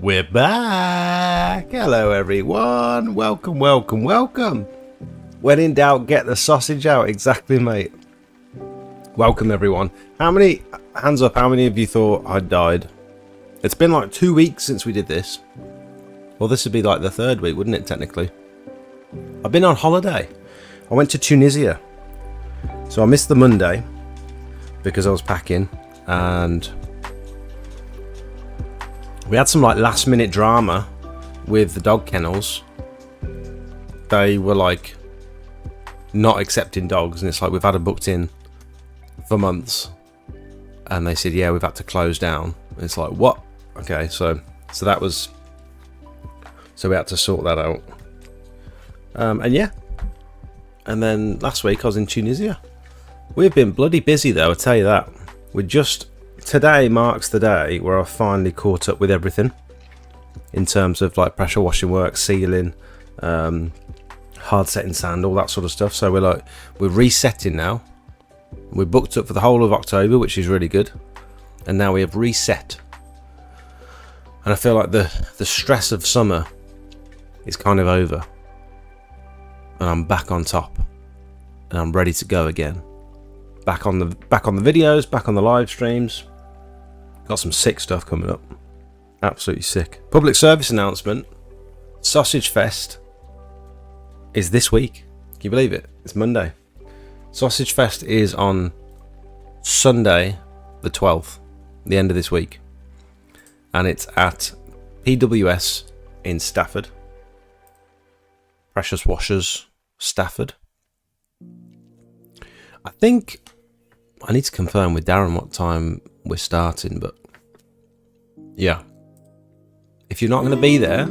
We're back! Hello everyone! Welcome! When in doubt, get the sausage out. Exactly, mate. Welcome everyone. Hands up, how many of you thought I died? It's been like 2 weeks since we did this. Well, this would be like the third week, wouldn't it, technically? I've been on holiday. I went to Tunisia. So I missed the Monday because I was packing, and we had some like last minute drama with the dog kennels. They were like not accepting dogs, and it's like we've had it booked in for months, and they said, yeah, we've had to close down. And it's like, what? Okay, so that was, so we had to sort that out. And yeah, and then last week I was in Tunisia. We've been bloody busy though, I tell you that. Today marks the day where I finally caught up with everything in terms of like pressure washing work, sealing, hard setting sand, all that sort of stuff. So we're resetting now. We're booked up for the whole of October, which is really good. And now we have reset. And I feel like the stress of summer is kind of over. And I'm back on top. And I'm ready to go again. Back on the videos, back on the live streams. Got some sick stuff coming up. Absolutely sick. Public service announcement. Sausage Fest is this week. Can you believe it? It's Monday. Sausage Fest is on Sunday the 12th, the end of this week. And it's at PWS in Stafford. Precious Washers, Stafford. I think I need to confirm with Darren what time we're starting, but yeah. If you're not going to be there,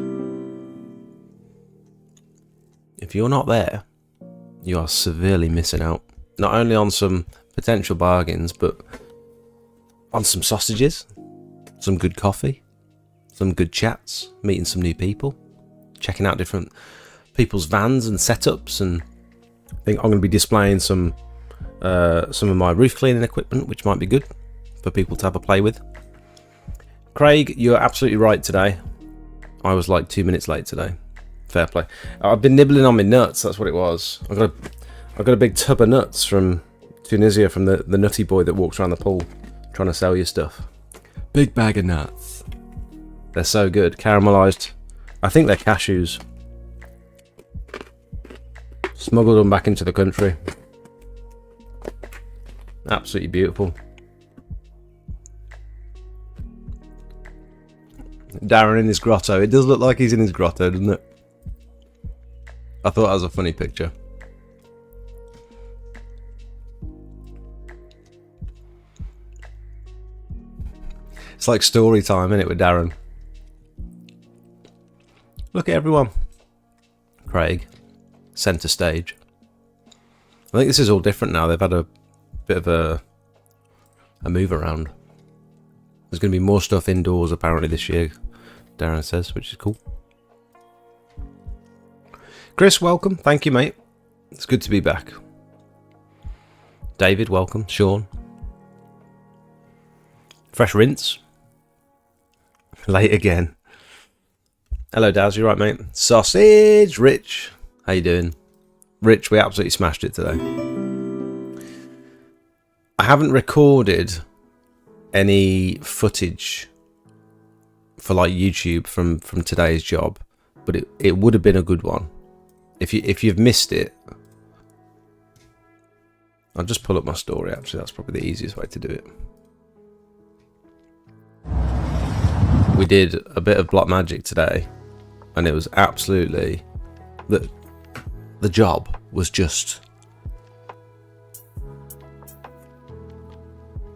if you're not there, you are severely missing out. Not only on some potential bargains, but on some sausages, some good coffee, some good chats, meeting some new people, checking out different people's vans and setups, and I think I'm going to be displaying some of my roof cleaning equipment, which might be good for people to have a play with. Craig, you're absolutely right today. I was like 2 minutes late today. Fair play. I've been nibbling on my nuts. That's what it was. I got a big tub of nuts from Tunisia, from the nutty boy that walks around the pool trying to sell you stuff. Big bag of nuts. They're so good. Caramelized. I think they're cashews. Smuggled them back into the country. Absolutely beautiful. Darren in his grotto. It does look like he's in his grotto, doesn't it? I thought that was a funny picture. It's like story time, isn't it, with Darren? Look at everyone. Craig, centre stage. I think this is all different now. They've had a bit of a move around. There's going to be more stuff indoors apparently this year, Darren says, which is cool. Chris, welcome. Thank you, mate. It's good to be back. David, welcome. Sean. Fresh rinse. Late again. Hello, Daz. You right, mate? Sausage, Rich. How you doing? Rich, we absolutely smashed it today. I haven't recorded any footage for like YouTube from today's job, but it would have been a good one. If you've missed it, I'll just pull up my story. Actually, that's probably the easiest way to do it. We did a bit of block magic today, and it was absolutely the job was just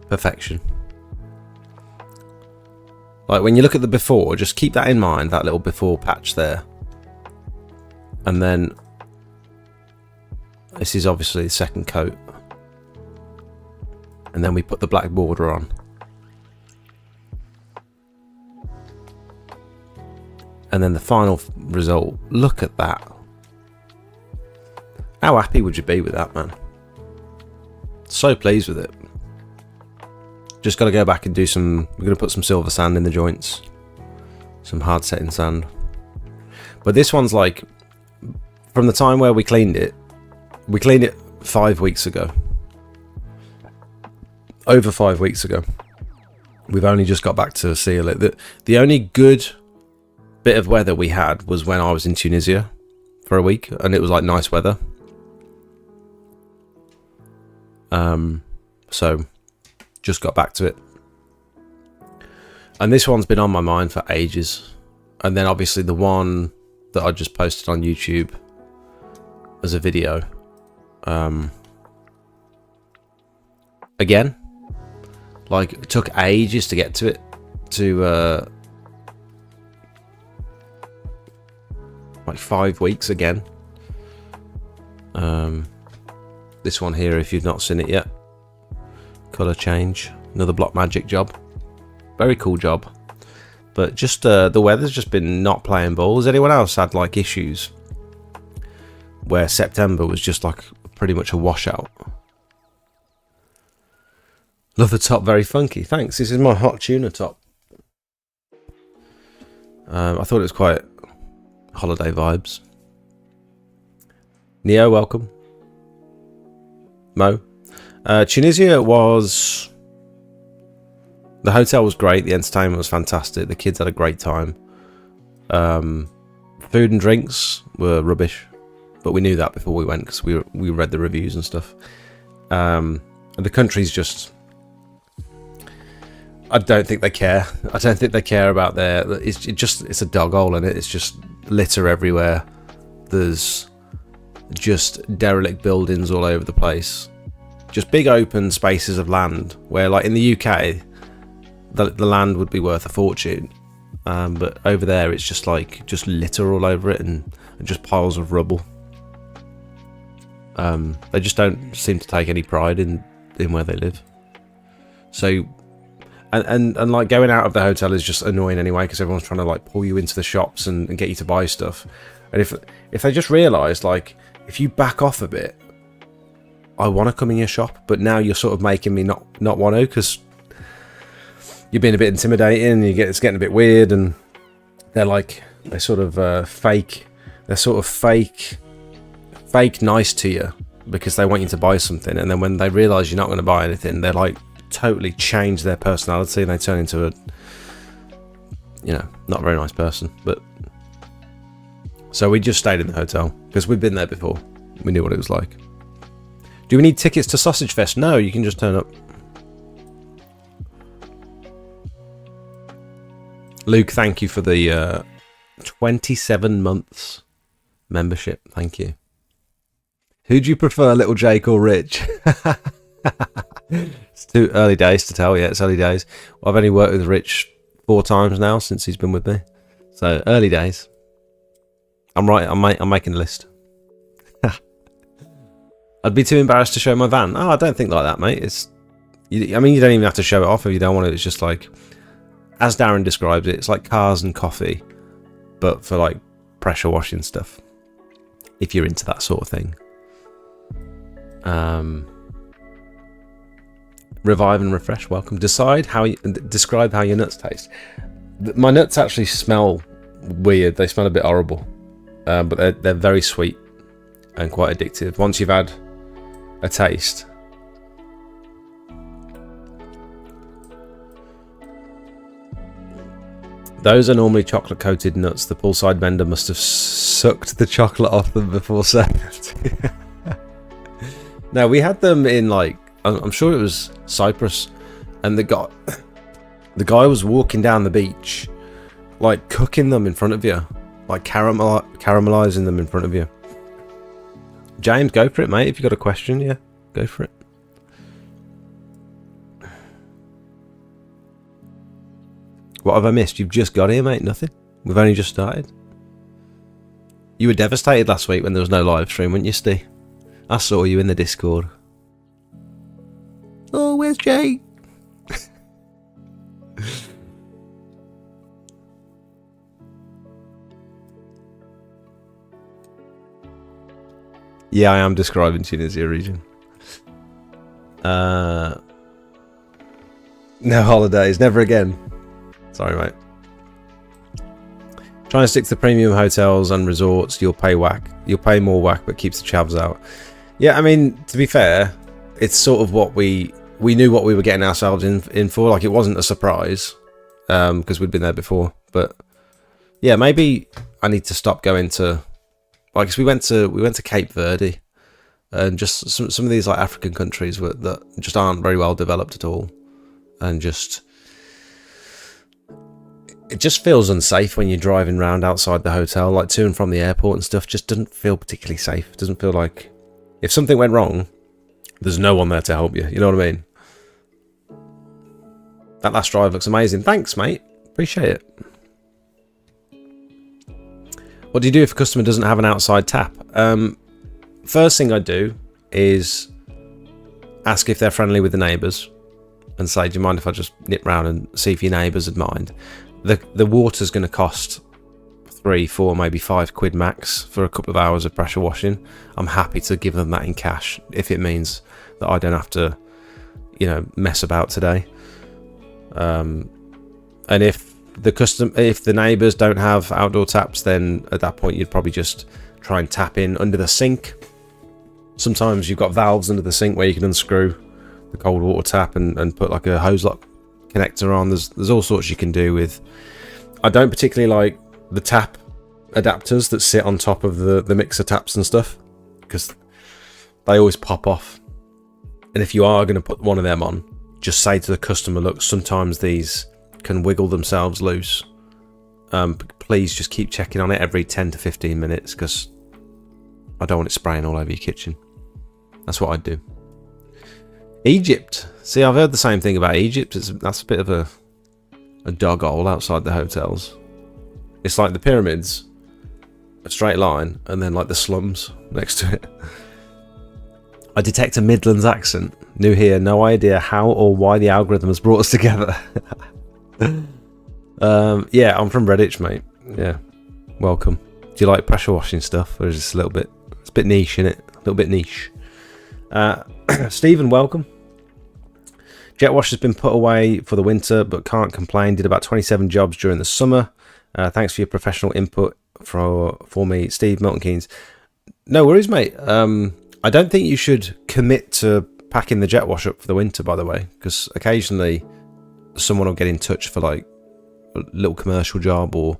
perfection. Like when you look at the before, just keep that in mind, that little before patch there. And then this is obviously the second coat. And then we put the black border on. And then the final result, look at that. How happy would you be with that, man? So pleased with it. Just got to go back and do some, we're going to put some silver sand in the joints. Some hard setting sand. But this one's like, from the time where we cleaned it 5 weeks ago. Over 5 weeks ago. We've only just got back to seal it. The only good bit of weather we had was when I was in Tunisia for a week, and it was like nice weather. So just got back to it. And this one's been on my mind for ages. And then obviously the one that I just posted on YouTube as a video. Again, like, it took ages to get to it. Like 5 weeks again. This one here, if you've not seen it yet. Colour change. Another block magic job. Very cool job. But just the weather's just been not playing ball. Has anyone else had like issues where September was just like pretty much a washout? Love the top, very funky. Thanks. This is my hot tuna top. I thought it was quite holiday vibes. Neo, welcome. Mo. Tunisia was... The hotel was great. The entertainment was fantastic. The kids had a great time. Food and drinks were rubbish, but we knew that before we went because we read the reviews and stuff. And the country's just... I don't think they care. I don't think they care about their... It's a dog hole in it. It's just litter everywhere. There's just derelict buildings all over the place. Just big open spaces of land where, like in the UK, the land would be worth a fortune. But over there, it's just like litter all over it and just piles of rubble. They just don't seem to take any pride in where they live. So... And like going out of the hotel is just annoying anyway because everyone's trying to like pull you into the shops and get you to buy stuff. And if they just realised, like, if you back off a bit, I want to come in your shop, but now you're sort of making me not want to because you're being a bit intimidating and it's getting a bit weird, and they're sort of fake nice to you because they want you to buy something, and then when they realise you're not going to buy anything, they're like totally change their personality and they turn into a, not very nice person. But so we just stayed in the hotel because we'd been there before. We knew what it was like. Do we need tickets to Sausage Fest? No, you can just turn up. Luke, thank you for the 27 months membership. Thank you. Who do you prefer, Little Jake or Rich? It's too early days to tell yet. It's early days. Well, I've only worked with Rich 4 times now since he's been with me. So early days. I'm right. I'm making a list. I'd be too embarrassed to show my van. Oh, I don't think like that, mate. You don't even have to show it off if you don't want it. It's just like, as Darren described it, it's like cars and coffee, but for like pressure washing stuff. If you're into that sort of thing. Revive and refresh. Welcome. Describe how your nuts taste. My nuts actually smell weird. They smell a bit horrible, but they're very sweet and quite addictive. Once you've had a taste, those are normally chocolate coated nuts. The poolside vendor must have sucked the chocolate off them before selling it. No, we had them in like, I'm sure it was Cyprus, and the guy was walking down the beach, like cooking them in front of you, like caramelizing them in front of you. James, go for it, mate. If you got a question, yeah, go for it. What have I missed? You've just got here, mate. Nothing. We've only just started. You were devastated last week when there was no live stream, weren't you, Steve? I saw you in the Discord. Oh, where's Jay? Yeah, I am describing Tunisia region. No holidays, never again. Sorry, mate. Trying to stick to the premium hotels and resorts, you'll pay whack. You'll pay more whack, but keeps the chavs out. Yeah, I mean, to be fair, it's sort of what we knew what we were getting ourselves in for. Like, it wasn't a surprise because we'd been there before. But yeah, maybe I need to stop going to, like, 'cause we went to Cape Verde, and just some of these like African countries that just aren't very well developed at all, and just. It just feels unsafe when you're driving around outside the hotel, like to and from the airport and stuff. Just doesn't feel particularly safe. It doesn't feel like if something went wrong, there's no one there to help you. You know what I mean? That last drive looks amazing. Thanks, mate. Appreciate it. What do you do if a customer doesn't have an outside tap? First thing I do is ask if they're friendly with the neighbours and say, do you mind if I just nip round and see if your neighbours would mind? The water's going to cost 3, 4, maybe 5 quid max for a couple of hours of pressure washing. I'm happy to give them that in cash if it means that I don't have to, you know, mess about today. And if the neighbours don't have outdoor taps, then at that point you'd probably just try and tap in under the sink. Sometimes you've got valves under the sink where you can unscrew the cold water tap and put like a hose lock connector on. There's all sorts you can do with. I don't particularly like the tap adapters that sit on top of the mixer taps and stuff, because they always pop off. And if you are going to put one of them on, just say to the customer, look, sometimes these can wiggle themselves loose. Please just keep checking on it every 10 to 15 minutes, because I don't want it spraying all over your kitchen. That's what I'd do. Egypt. See, I've heard the same thing about Egypt. That's a bit of a dog hole outside the hotels. It's like the pyramids, a straight line, and then like the slums next to it. I detect a Midlands accent. New here, no idea how or why the algorithm has brought us together. Yeah, I'm from Redditch, mate. Yeah, welcome. Do you like pressure washing stuff, or is this a little bit? It's a bit niche, isn't it? A little bit niche. Stephen, welcome. Jet wash has been put away for the winter, but can't complain. Did about 27 jobs during the summer. Thanks for your professional input for me, Steve, Milton Keynes. No worries, mate. I don't think you should commit to packing the jet wash up for the winter, by the way, because occasionally someone will get in touch for like a little commercial job or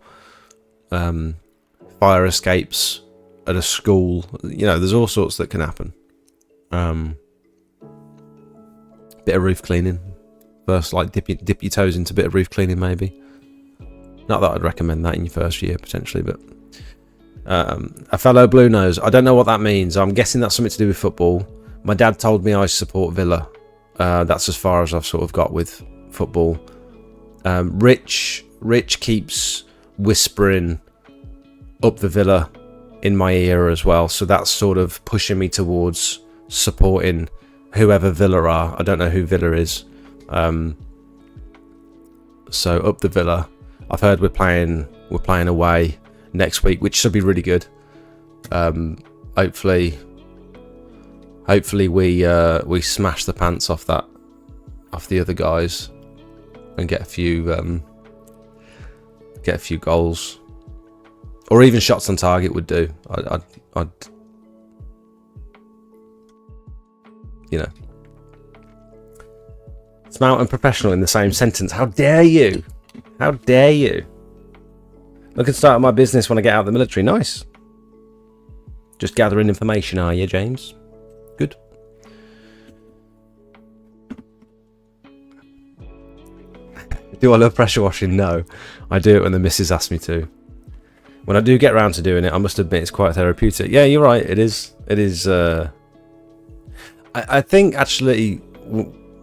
fire escapes at a school. You know, there's all sorts that can happen. Bit of roof cleaning first, like dip your toes into a bit of roof cleaning, maybe. Not that I'd recommend that in your first year potentially, but a fellow blue nose. I don't know what that means. I'm guessing that's something to do with football. My dad told me I support Villa. That's as far as I've sort of got with football. Rich keeps whispering up the Villa in my ear as well, so that's sort of pushing me towards supporting whoever Villa are. I don't know who Villa is. So up the Villa. I've heard we're playing away next week, which should be really good. Hopefully we smash the pants off the other guys and get a few goals, or even shots on target would do. I'd you know. Smart and professional in the same sentence. How dare you? How dare you? Looking to start my business when I get out of the military. Nice. Just gathering information, are you, James? Good. Do I love pressure washing? No. I do it when the missus asks me to. When I do get around to doing it, I must admit it's quite therapeutic. Yeah, you're right. It is. It is. I think actually,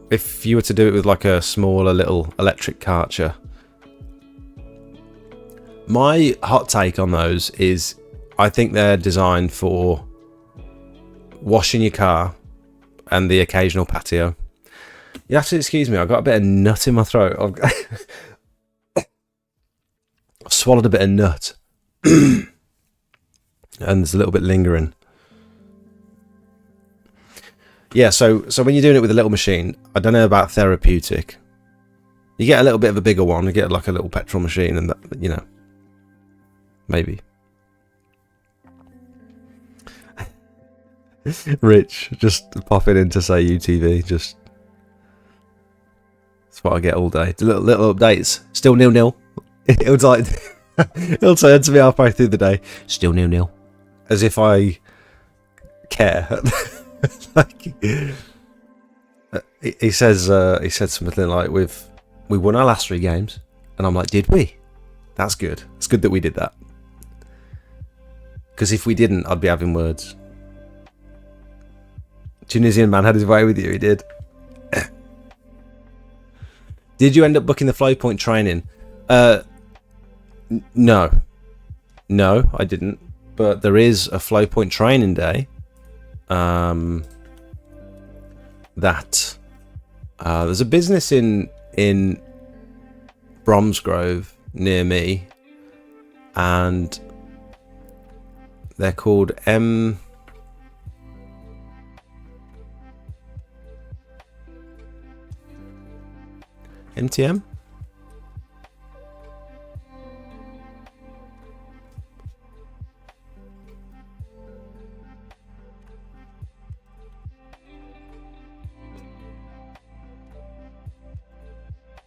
if you were to do it with like a smaller little electric karcher, my hot take on those is I think they're designed for washing your car and the occasional patio. You have to excuse me, I've got a bit of nut in my throat. I've swallowed a bit of nut. And there's a little bit lingering. Yeah, so when you're doing it with a little machine, I don't know about therapeutic. You get a little bit of a bigger one, you get like a little petrol machine, and that, you know. maybe. Rich, just popping in to say UTV. Just that's what I get all day. Little updates. Still 0-0. It was like it'll turn to me halfway through the day. Still 0-0. As if I care. Like, he said something like, we won our last 3 games, and I'm like, did we? That's good. It's good that we did that. Because if we didn't, I'd be having words. Tunisian man had his way with you. He did. Did you end up booking the flow point training? No, I didn't. But there is a flow point training day. That there's a business in Bromsgrove near me, and they're called MTM.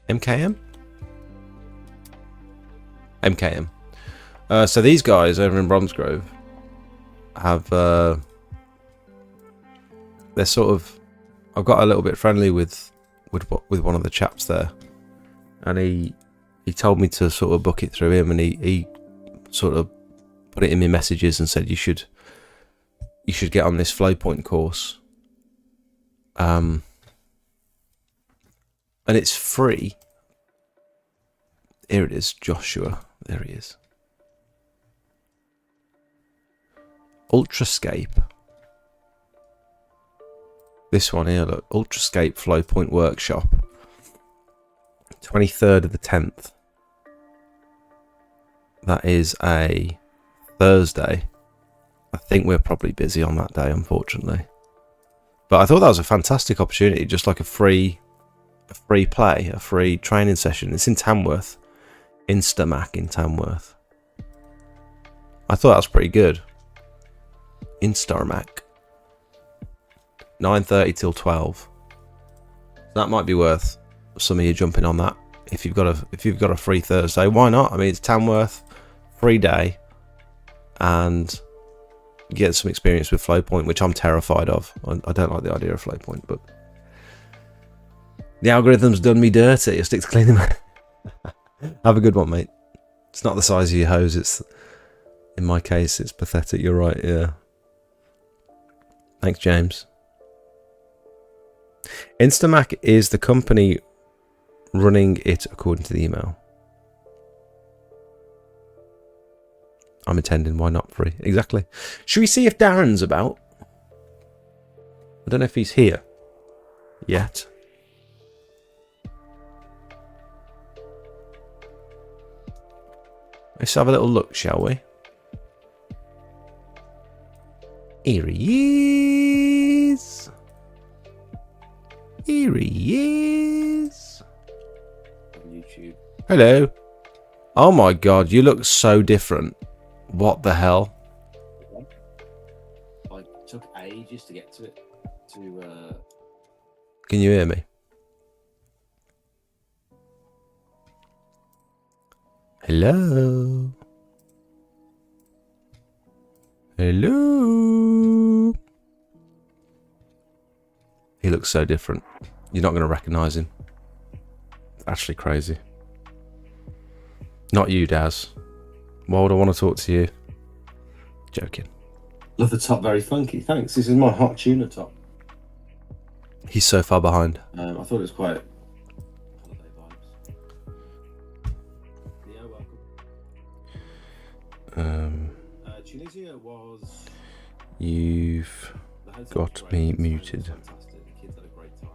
MKM? MKM. So these guys over in Bromsgrove have they're sort of, I've got a little bit friendly with one of the chaps there, and he told me to sort of book it through him, and he sort of put it in my messages and said you should get on this Flowpoint course, and it's free. Here it is, Joshua. There he is. Ultrascape. This one here, look. Ultrascape Flowpoint Workshop. 23rd of the 10th. That is a Thursday. I think we're probably busy on that day, unfortunately. But I thought that was a fantastic opportunity, just like a free play, a free training session. It's in Tamworth. Instamac in Tamworth. I thought that was pretty good. Instamac. 9:30 till 12. That might be worth some of you jumping on that. If you've got a free Thursday, why not? I mean, it's Tamworth, free day, and get some experience with Flowpoint, which I'm terrified of. I don't like the idea of Flowpoint, but the algorithm's done me dirty. I stick to cleaning my... Have a good one, mate. It's not the size of your hose. It's, in my case, it's pathetic. You're right, yeah. Thanks, James. Instamac is the company running it according to the email. I'm attending, why not free? Exactly. Should we see if Darren's about? I don't know if he's here yet. Let's have a little look, shall we? Here he is. Here he is. On YouTube. Hello. Oh my god, you look so different. What the hell? I took ages to get to it. Can you hear me? Hello. Hello. He looks so different. You're not going to recognise him. It's actually crazy. Not you, Daz. Why would I want to talk to you? Joking. Love the top, very funky. Thanks. This is my hot tuna top. He's so far behind. I thought it was quite holiday vibes. Yeah, welcome. Tunisia was. You've got me muted. Fantastic. The kids had a great time.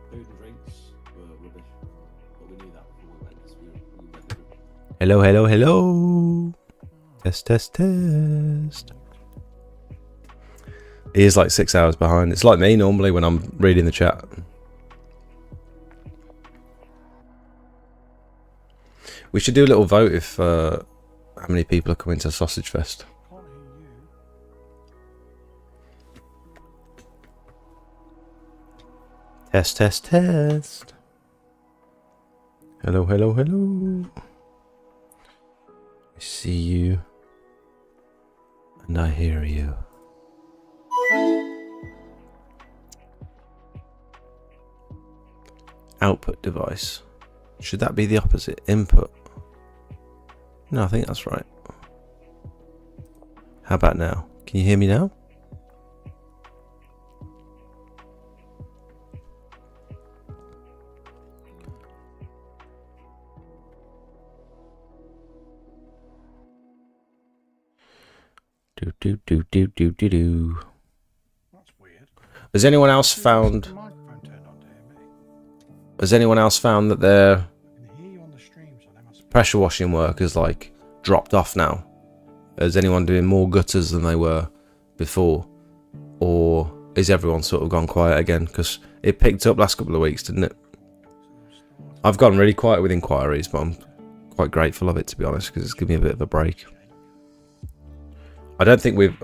Food and drinks were rubbish, but we knew that before we went. So we went. Hello, hello, hello. Test, test, test. He is like 6 hours behind. It's like me normally when I'm reading the chat. We should do a little vote if how many people are coming to Sausage Fest. Can't hear you. Test, test, test. Hello, hello, hello. I see you. And I hear you. Output device. Should that be the opposite? Input. No, I think that's right. How about now? Can you hear me now? Do. That's weird. Has anyone else found? The microphone turned on to hear me. Has anyone else found that their I can hear you on the stream, so they must be. pressure washing work is like dropped off now? Is anyone doing more gutters than they were before, or is everyone sort of gone quiet again? Because it picked up last couple of weeks, didn't it? I've gone really quiet with inquiries, but I'm quite grateful of it, to be honest, because it's given me a bit of a break. I think we've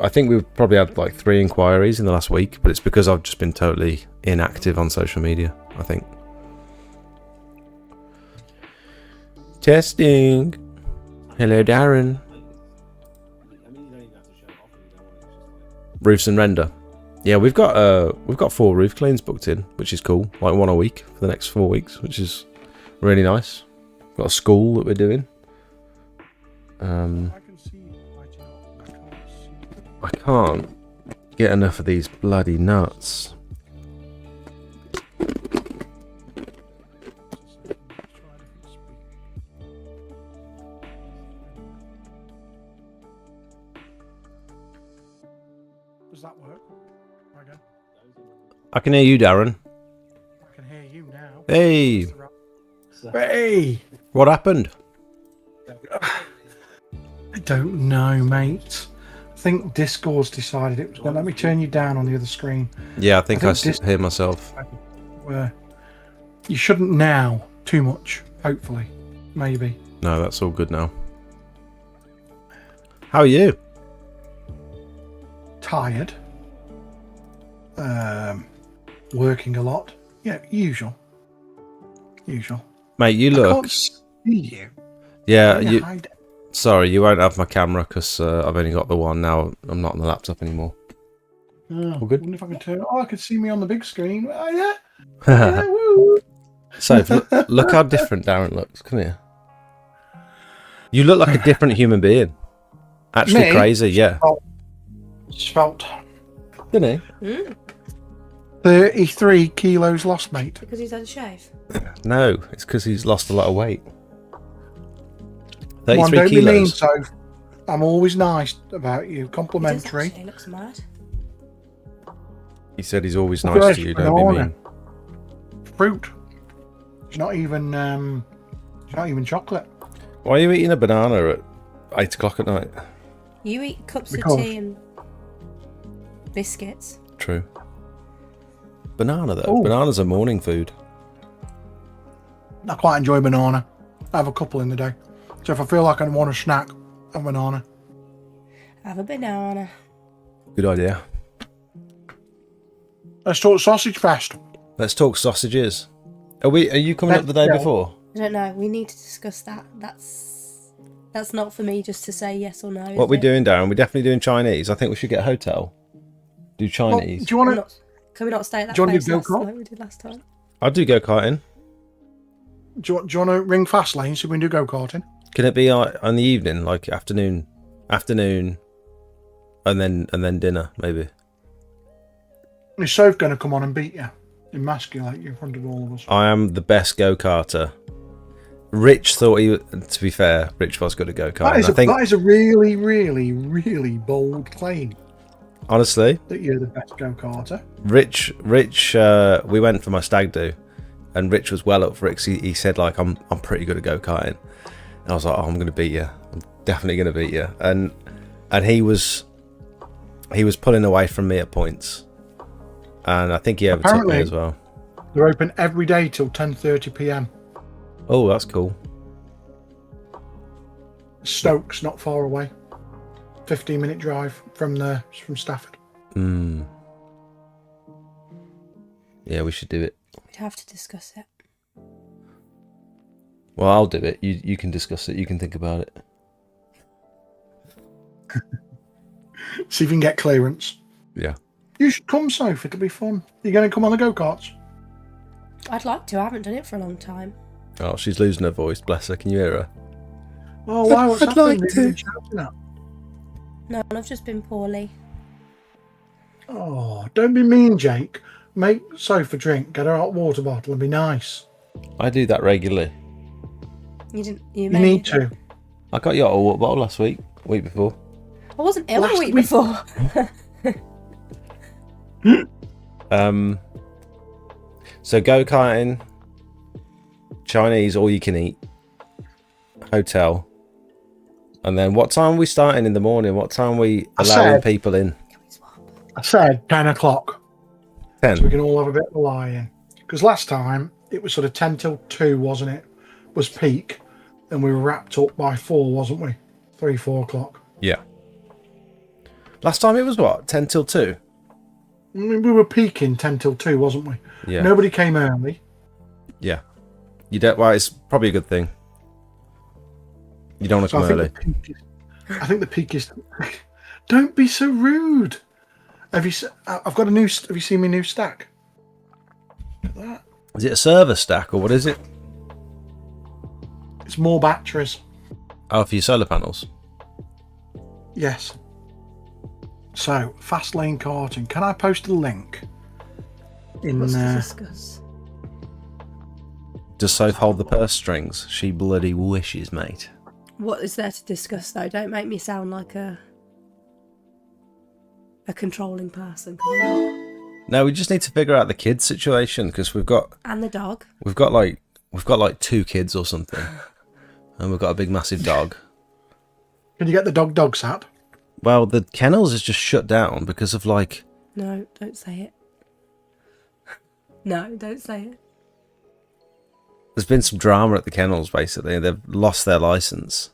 probably had like 3 inquiries in the last week, but it's because I've just been totally inactive on social media, I think. Testing. Hello, Darren. I mean, you don't even have to show it off. You don't want to just Roofs and render. Yeah, we've got 4 roof cleans booked in, which is cool. Like 1 a week for the next 4 weeks, which is really nice. Got a school that we're doing. I can see you lighting up. I can't see you. I can't get enough of these bloody nuts. Let's try a different speaker. Does that work? Try again. I can hear you, Darren. I can hear you now. Hey, Hey! what happened? I don't know, mate. I think Discord's decided it was going to let me turn you down on the other screen. Yeah, I think I this- hear myself. Where you shouldn't now too much, hopefully. Maybe. No, that's all good now. How are you? Tired. Working a lot. Yeah, usual. Mate, you I look... can't see you. Yeah, Can you... hide? Sorry, you won't have my camera because I've only got the one now. I'm not on the laptop anymore. Oh, all good? I wonder if I can turn. Oh, I can see me on the big screen. Oh yeah. Yeah, woo. So, look how different Darren looks. Come here. You look like a different human being. Actually Me? crazy, yeah. Svelte. Didn't he? 33 kilos lost, mate. Because he's had a shave. No, it's because he's lost a lot of weight. Come on, 33 don't be mean, kilos. so I'm always nice about you. He does Complimentary. actually, looks mad. He said he's always Look nice at to this you, don't be banana. mean. Fruit. It's not even chocolate. Why are you eating a banana at 8 o'clock at night? You eat cups Because- of tea and biscuits. True. Banana, though. Ooh. Banana's a morning food. I quite enjoy banana. I have a couple in the day. So if I feel like I want a snack, a banana. Have a banana. Good idea. Let's talk sausage fest. Let's talk sausages. Are you coming up the day Let's go. before? I don't know. We need to discuss that. That's not for me just to say yes or no. What is we it? doing, Darren? We're definitely doing Chinese. I think we should get a hotel. Do Well, Chinese. do you want to? Can we not stay at that Do you wanna place do go-kart? like we did last time? I'll do go-karting. Do you want to ring fast lane so we can do go karting? Can it be in the evening, like afternoon, and then dinner, maybe? Is Soph going to come on and beat you, emasculate you in front of all of us? I am the best go-karter. Rich thought to be fair, Rich was good at go-karting. That is a really, really, really bold claim Honestly, that you're the best go karter. Rich, we went for my stag do, and Rich was well up for it 'cause he said like I'm pretty good at go-karting. And I was like, oh, I'm going to beat you. I'm definitely going to beat you. And he was pulling away from me at points. And I think he overtook me Apparently- as well. They're open every day till 10:30 p.m. Oh, that's cool. Stoke's not far away. 15-minute drive from Stafford. Yeah, we should do it. We'd have to discuss it. Well, I'll do it. You can discuss it. You can think about it. See if you can get clearance. Yeah. You should come, Soph. It'll be fun. You're going to come on the go-karts? I'd like to. I haven't done it for a long time. Oh, she's losing her voice. Bless her. Can you hear her? Oh, why? What's I'd happening? like Who are you to. shouting at? No, I've just been poorly. Oh, don't be mean, Jake. Make Soph a drink. Get her a hot water bottle and be nice. I do that regularly. You didn't. You need to. I got you a water bottle last week before. I wasn't ill Last a week week. before. So go-karting, Chinese, all you can eat, hotel, and then what time are we starting in the morning? What time are we allowing people in? Can we swap? I said 10 o'clock. 10. So we can all have a bit of a lie-in. Because last time, it was sort of 10 till 2, wasn't it? Was peak. And we were wrapped up by 4, wasn't we? 3, 4 o'clock. Yeah. Last time it was what? 10 till 2? I mean, we were peaking 10 till 2, wasn't we? Yeah. Nobody came early. Yeah. You don't. Well, it's probably a good thing. You don't want to So come early. I think the peak is... Don't be so rude. I've got a new... Have you seen my new stack? Look at that. Is it a server stack or what is it? It's more batteries. Oh, for your solar panels. Yes. So, fast lane karting. Can I post a link? What's to discuss? Does Soph hold the purse strings? She bloody wishes, mate. What is there to discuss, though? Don't make me sound like a controlling person. 'Cause I'm not. No, we just need to figure out the kids situation because we've got And the dog. like 2 kids or something, and we've got a big massive dog. Can you get the dog sat? Well, the kennels is just shut down because of like. No, don't say it. No, don't say it. There's been some drama at the kennels. Basically, they've lost their license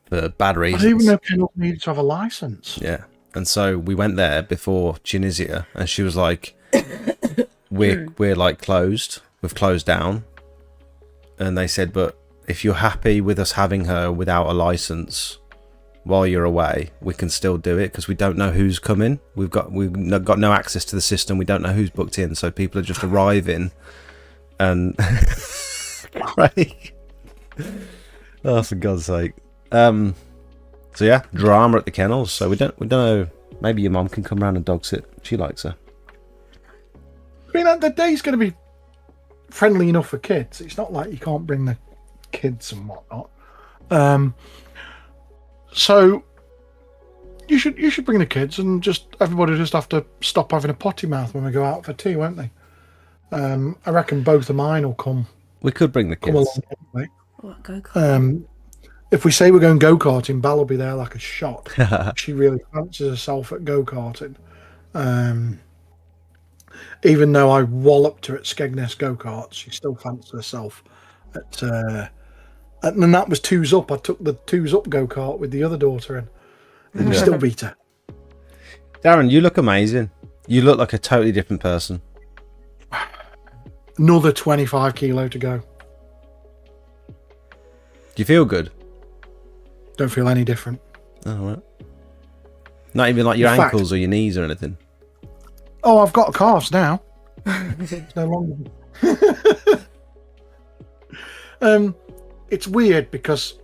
for bad I reasons. didn't even know kennels needed to have a license. Yeah, and so we went there before Tunisia, and she was like, "We're like closed. We've closed down." And they said, "But if you're happy with us having her without a license while you're away, we can still do it because we don't know who's coming. We've got no access to the system. We don't know who's booked in, so people are just arriving." And Craig, oh, for God's sake. So yeah, drama at the kennels. So we don't know. Maybe your mum can come round and dog sit. She likes her. I mean, the day's going to be friendly enough for kids. It's not like you can't bring the kids and whatnot. So you should bring the kids and everybody just have to stop having a potty mouth when we go out for tea, won't they? I reckon both of mine will come We could bring the come kids. along anyway. What, go-kart? If we say we're going go-karting, Bal will be there like a shot. She really fancies herself at go-karting. Even though I walloped her at Skegness go-karts, she still fancies herself at... and that was 2's Up. I took the 2's Up go-kart with the other daughter in. And Yeah. still beat her. Darren, you look amazing. You look like a totally different person. Another 25 kilo to go. Do you feel good? Don't feel any different. Oh, right. Not even like your In fact- ankles or your knees or anything. Oh, I've got calves now. It's no longer. It's weird because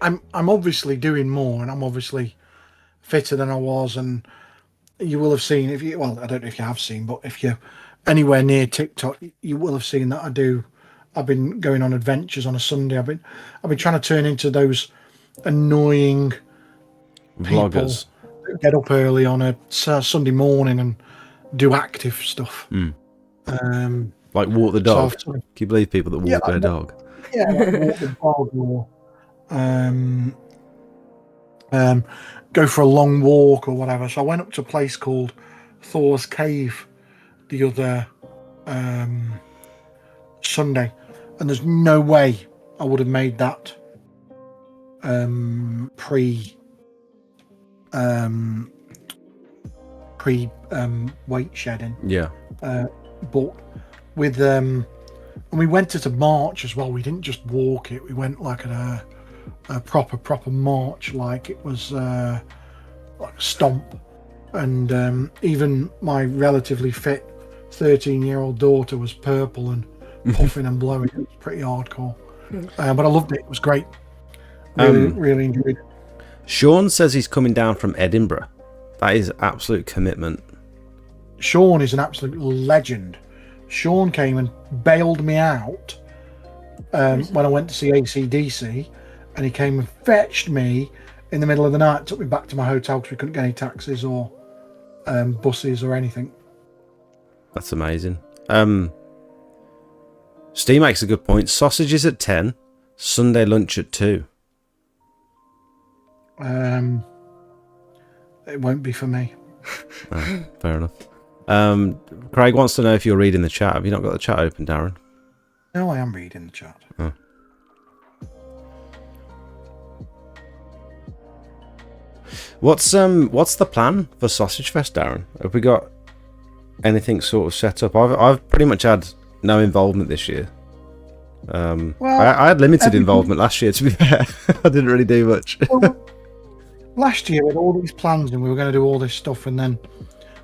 I'm obviously doing more, and I'm obviously fitter than I was. And you will have seen I don't know if you have seen, but if you're anywhere near TikTok, you will have seen that I've been going on adventures on a Sunday. I've been trying to turn into those annoying people Vloggers. that get up early on a Sunday morning and do active stuff. Like walk the dog. So I've- Can you believe people that walk Yeah, their dog? Yeah, like walk the dog or go for a long walk or whatever. So I went up to a place called Thor's Cave the other Sunday, and there's no way I would have made that pre weight shedding. Yeah. But with and we went at a march as well. We didn't just walk it. We went like at a proper march, like it was like a stomp. And even my relatively fit 13-year-old daughter was purple and puffing and blowing. It was pretty hardcore. But I loved it. It was great. Really enjoyed it. Sean says he's coming down from Edinburgh. That is absolute commitment. Sean is an absolute legend. Sean came and bailed me out when I went to see AC/DC, and he came and fetched me in the middle of the night, took me back to my hotel because we couldn't get any taxis or buses or anything. That's amazing. Steve makes a good point. Sausages at 10, Sunday lunch at 2. It won't be for me. Oh, fair enough. Craig wants to know if you're reading the chat. Have you not got the chat open, Darren? No, I am reading the chat. Oh. What's the plan for Sausage Fest, Darren? Have we got anything sort of set up? I've pretty much had no involvement this year. Well, I had limited involvement last year, to be fair. I didn't really do much. Well, last year we had all these plans and we were going to do all this stuff, and then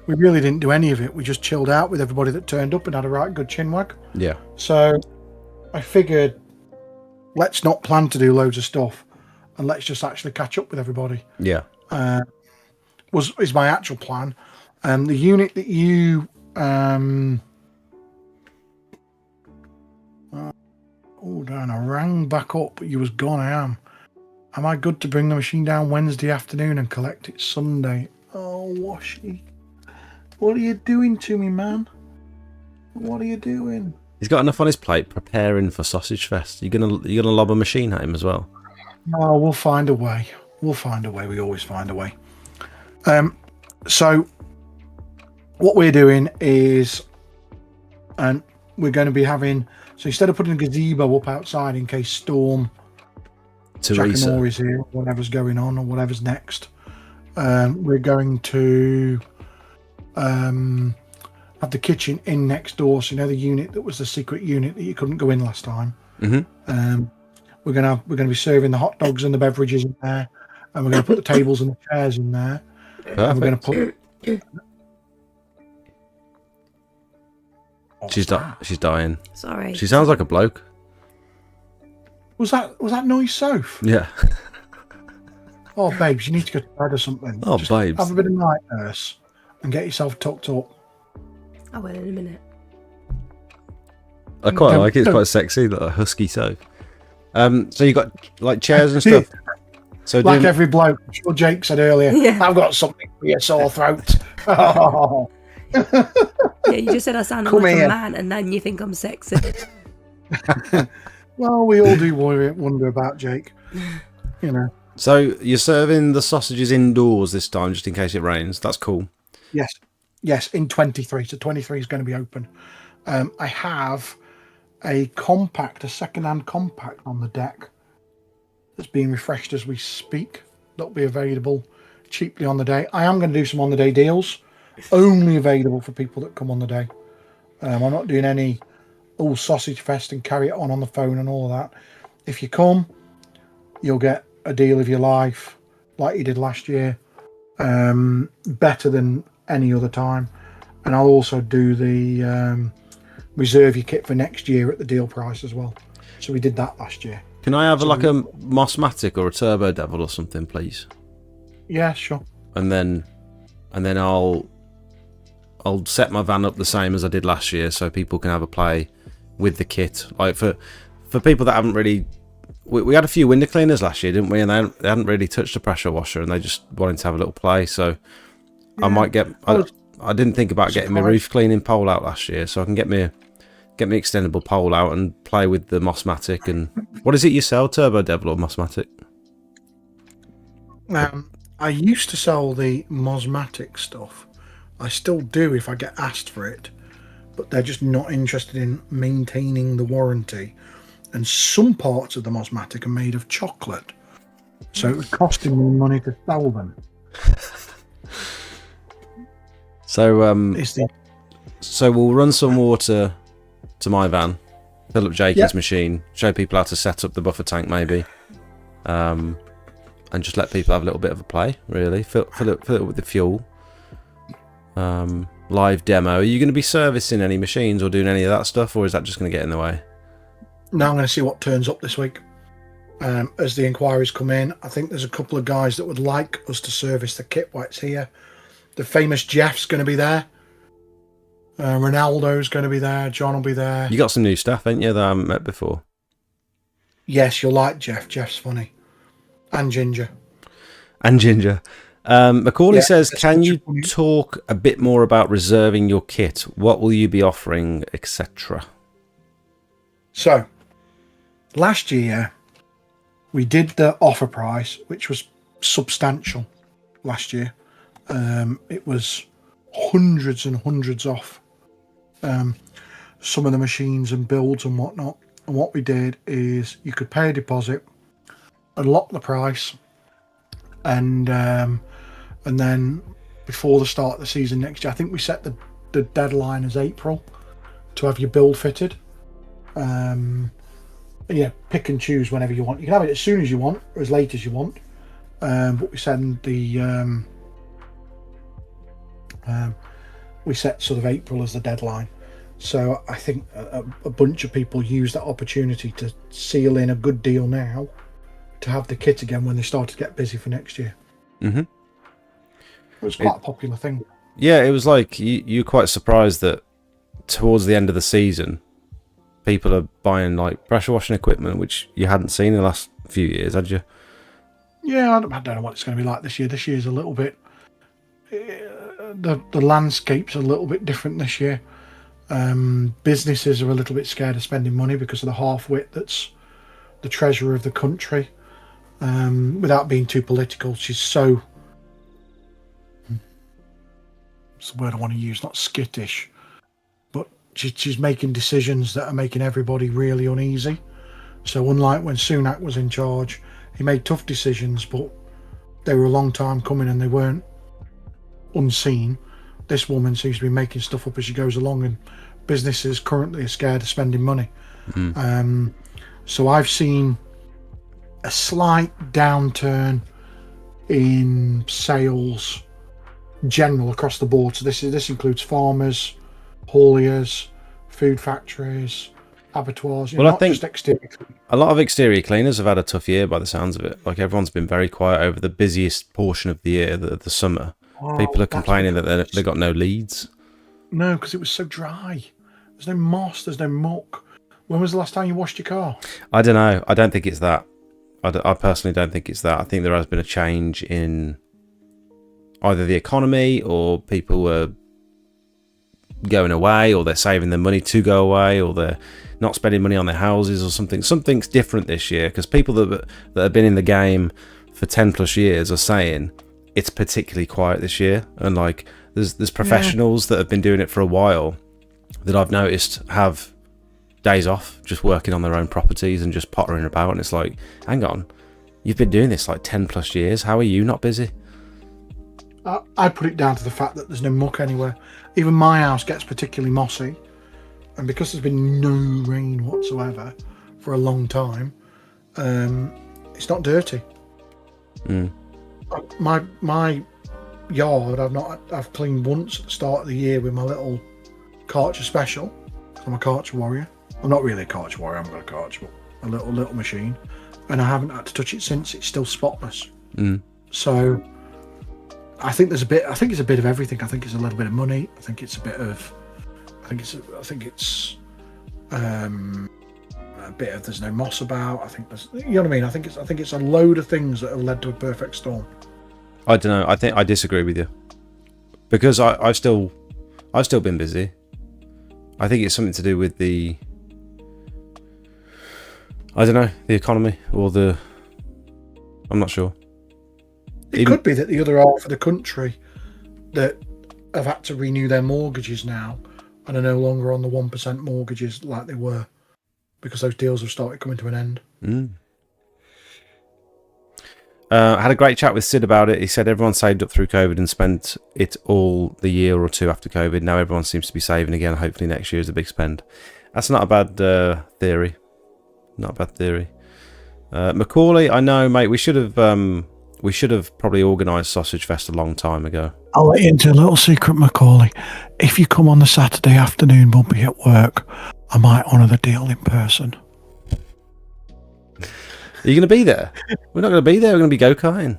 we really didn't do any of it. We just chilled out with everybody that turned up and had a right good chinwag. Yeah. So I figured, let's not plan to do loads of stuff and let's just actually catch up with everybody. Yeah. Is my actual plan. The unit that you Darren, I rang back up, but you was gone. I am. Am I good to bring the machine down Wednesday afternoon and collect it Sunday? Oh, Washy. What are you doing to me, man? What are you doing? He's got enough on his plate preparing for Sausage Fest. You're gonna lob a machine at him as well? No, we'll find a way. We'll find a way. We always find a way. So what we're doing is, and we're going to be having, so instead of putting a gazebo up outside in case Storm Jack and Or is here, whatever's going on or whatever's next, we're going to have the kitchen in next door. So you know the unit that was the secret unit that you couldn't go in last time. Mm-hmm. We're gonna be serving the hot dogs and the beverages in there, and we're gonna put the tables and the chairs in there. Perfect. And we're gonna put. She's dying. Sorry. She sounds like a bloke. Was that noise Soph? Yeah. Oh, babes, you need to go to bed or something. Oh, just babes. have a bit of night nurse and get yourself tucked up. I will in a minute. I quite like it. It's quite sexy, like a husky soap. So you got like chairs and stuff. So like every bloke, I'm sure Jake said earlier, yeah. I've got something for your sore throat. Oh. Yeah, you just said I sounded like a man, and then you think I'm sexy. Well, we all do wonder about Jake, you know. So you're serving the sausages indoors this time, just in case it rains. That's cool. Yes, in 23. So 23 is going to be open. I have a second-hand compact on the deck that's being refreshed as we speak. That'll be available cheaply on the day. I am going to do some on-the-day deals, only available for people that come on the day. I'm not doing any Sausage Fest and carry it on the phone and all of that. If you come, you'll get a deal of your life, like you did last year, better than any other time. And I'll also do the reserve your kit for next year at the deal price as well. So we did that last year. Can I have a Mossmatic or a Turbo Devil or something, please? Yeah, sure. And then I'll set my van up the same as I did last year, so people can have a play with the kit. Like for people that haven't really, we had a few window cleaners last year, didn't we? And they hadn't really touched a pressure washer, and they just wanted to have a little play. So yeah. I might get. I didn't think about getting my roof cleaning pole out last year, so I can get me extendable pole out and play with the Mossmatic. And what is it you sell, Turbo Devil or Mossmatic? I used to sell the Mossmatic stuff. I still do if I get asked for it, but they're just not interested in maintaining the warranty. And some parts of the Mossmatic are made of chocolate, So it was costing me money to sell them. So Is the so we'll run some water to my van, fill up Jakey's Yep. machine, show people how to set up the buffer tank maybe, and just let people have a little bit of a play. Really, fill it with the fuel. Live demo. Are you going to be servicing any machines or doing any of that stuff, or is that just going to get in the way? Now I'm going to see what turns up this week. As the inquiries come in, I think there's a couple of guys that would like us to service the kit while it's here. The famous Jeff's going to be there. Ronaldo's going to be there. John will be there. You got some new staff, ain't you, that I haven't met before? Yes, you'll like Jeff. Jeff's funny. And Ginger. And Ginger. Macaulay Yeah, says, that's can what you you want. talk a bit more about reserving your kit? What will you be offering, etc.? So, last year, we did the offer price, which was substantial last year. It was hundreds and hundreds off some of the machines and builds and whatnot. And what we did is you could pay a deposit and lock the price, and then before the start of the season next year, I think we set the deadline as April to have your build fitted. Yeah, pick and choose whenever you want. You can have it as soon as you want or as late as you want. But we set sort of April as the deadline. So I think a bunch of people use that opportunity to seal in a good deal now to have the kit again when they start to get busy for next year. Mm-hmm. It was quite a popular thing. Yeah, it was like you're quite surprised that towards the end of the season, people are buying like pressure washing equipment, which you hadn't seen in the last few years, had you? Yeah, I don't know what it's going to be like this year. This year's a little bit... The landscape's a little bit different this year. Businesses are a little bit scared of spending money because of the half-wit that's the treasurer of the country. Without being too political, she's so... What's the word I want to use? Not skittish. But she's making decisions that are making everybody really uneasy. So unlike when Sunak was in charge, he made tough decisions, but they were a long time coming and they weren't unseen. This woman seems to be making stuff up as she goes along, and businesses currently are scared of spending money. So I've seen a slight downturn in sales general across the board. So this includes farmers, hauliers, food factories, abattoirs. Well, I not think just exterior. a lot of exterior cleaners have had a tough year by the sounds of it. Like everyone's been very quiet over the busiest portion of the year, the summer. People are complaining that they got no leads. No, because it was so dry. There's no moss, there's no muck. When was the last time you washed your car? I don't know. I don't think it's that. I personally don't think it's that. I think there has been a change in either the economy, or people were going away, or they're saving their money to go away, or they're not spending money on their houses or something. Something's different this year, because people that have been in the game for 10 plus years are saying it's particularly quiet this year. And like there's professionals that have been doing it for a while that I've noticed have days off just working on their own properties and just pottering about, and it's like, hang on, you've been doing this like 10 plus years, how are you not busy? I put it down to the fact that there's no muck anywhere. Even my house gets particularly mossy, and because there's been no rain whatsoever for a long time, it's not dirty. My yard, I've cleaned once at the start of the year with my little Karcher special. I'm a Karcher warrior. I'm not really a Karcher warrior. I'm got a Karcher, but a little machine, and I haven't had to touch it since. It's still spotless. So I think it's a bit of everything. I think it's a little bit of money. I think it's a bit of a bit of there's no moss about. I think there's, you know what I mean. I think it's a load of things that have led to a perfect storm. I don't know. I think I disagree with you, because I've still been busy. I think it's something to do with the economy, or I'm not sure. It could be that the other half of the country that have had to renew their mortgages now and are no longer on the 1% mortgages like they were, because those deals have started coming to an end. I had a great chat with Sid about it. He said everyone saved up through COVID and spent it all the year or two after COVID. Now everyone seems to be saving again. Hopefully next year is a big spend. That's not a bad theory. Not a bad theory. Macaulay, I know, mate. We should have probably organised Sausage Fest a long time ago. I'll let you into a little secret, Macaulay. If you come on the Saturday afternoon, won't be at work, I might honour the deal in person. Are you going to be there? We're not going to be there. We're going to be go-karting.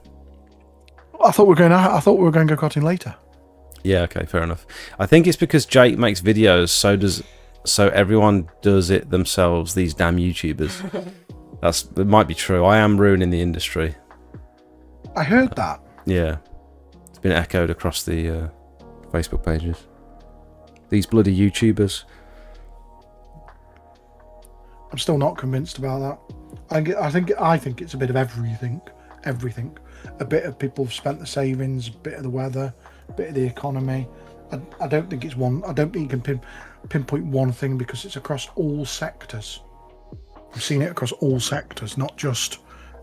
I thought we were going go-karting later. Yeah, okay, fair enough. I think it's because Jake makes videos, so everyone does it themselves, these damn YouTubers. It might be true. I am ruining the industry. I heard that. Yeah. It's been echoed across the Facebook pages. These bloody YouTubers. I'm still not convinced about that. I think it's a bit of everything. A bit of people have spent the savings, a bit of the weather, a bit of the economy. I don't think it's one. I don't think you can pinpoint one thing because it's across all sectors. I've seen it across all sectors, not just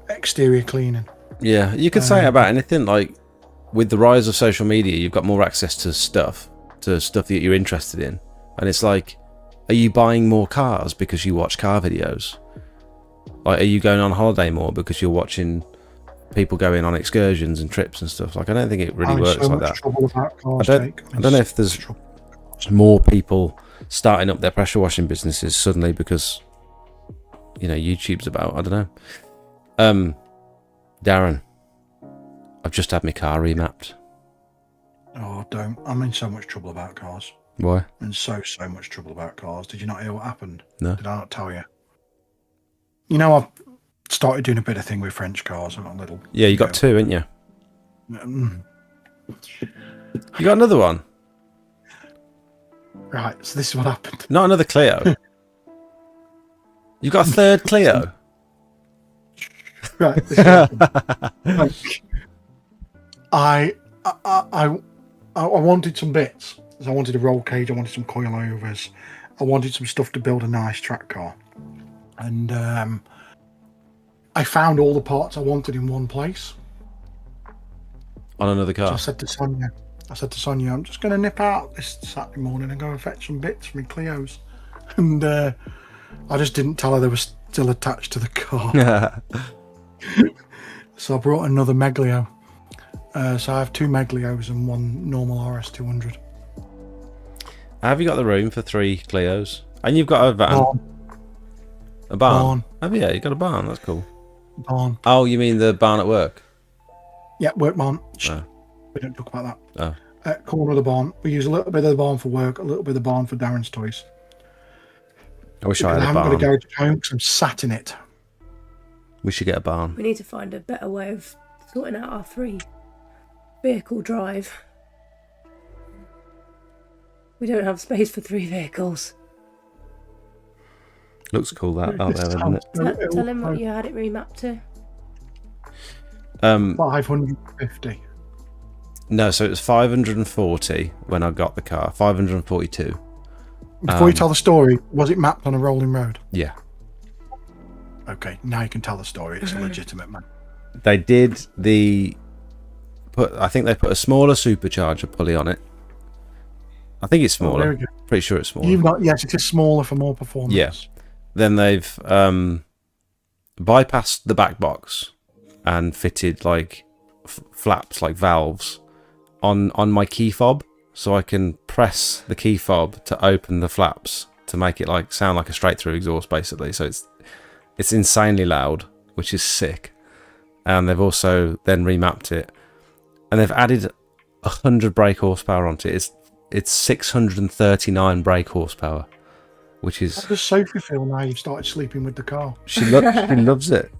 exterior cleaning. Yeah, you could say it about anything. Like with the rise of social media, you've got more access to stuff that you're interested in, and it's like, are you buying more cars because you watch car videos? Like, are you going on holiday more because you're watching people going on excursions and trips and stuff? Like, I don't think it really works like that. I don't know if there's more people starting up their pressure washing businesses suddenly because, YouTube's about. I don't know. Darren, I've just had my car remapped. Oh, don't. I'm in so much trouble about cars. Why? I'm in so much trouble about cars. Did you not hear what happened? No. Did I not tell you? I've started doing a bit of thing with French cars. I've got a little... Yeah, you got two, haven't you? Mm. You got another one? Right, so this is what happened. Not another Clio. You got a third Clio? Right, this is what happened. I wanted some bits. I wanted a roll cage, I wanted some coilovers, I wanted some stuff to build a nice track car. And I found all the parts I wanted in one place. On another car? So I said to Sonia, I'm just going to nip out this Saturday morning and go and fetch some bits from my Clios. And I just didn't tell her they were still attached to the car. So I brought another Meglio. So I have two Meglios and one normal RS200. Have you got the room for 3 Clios? And you've got a van? A barn? Oh yeah, you got a barn. That's cool. Barn. Oh, you mean the barn at work? Yeah, work barn. Oh. We don't talk about that. Oh. Corner of the barn. We use a little bit of the barn for work, a little bit of the barn for Darren's toys. I wish I had a barn. I haven't got a garage at home because I'm sat in it. We should get a barn. We need to find a better way of sorting out our 3-vehicle drive. We don't have space for 3 vehicles. Looks cool that out there, doesn't it? Tell him what you had it remapped to. 550. No, so it was 540 when I got the car. 542. Before you tell the story, was it mapped on a rolling road? Yeah. Okay, now you can tell the story. It's a legitimate man. They did I think they put a smaller supercharger pulley on it. I think it's smaller. There we go. Pretty sure it's smaller. Yes, it is smaller for more performance. Yeah. Then they've bypassed the back box and fitted like flaps, like valves, on my key fob, so I can press the key fob to open the flaps to make it like sound like a straight through exhaust, basically. So it's insanely loud, which is sick. And they've also then remapped it, and they've added 100 brake horsepower onto it. It's 639 brake horsepower, which is... How does Sophie feel now you've started sleeping with the car? She loves it.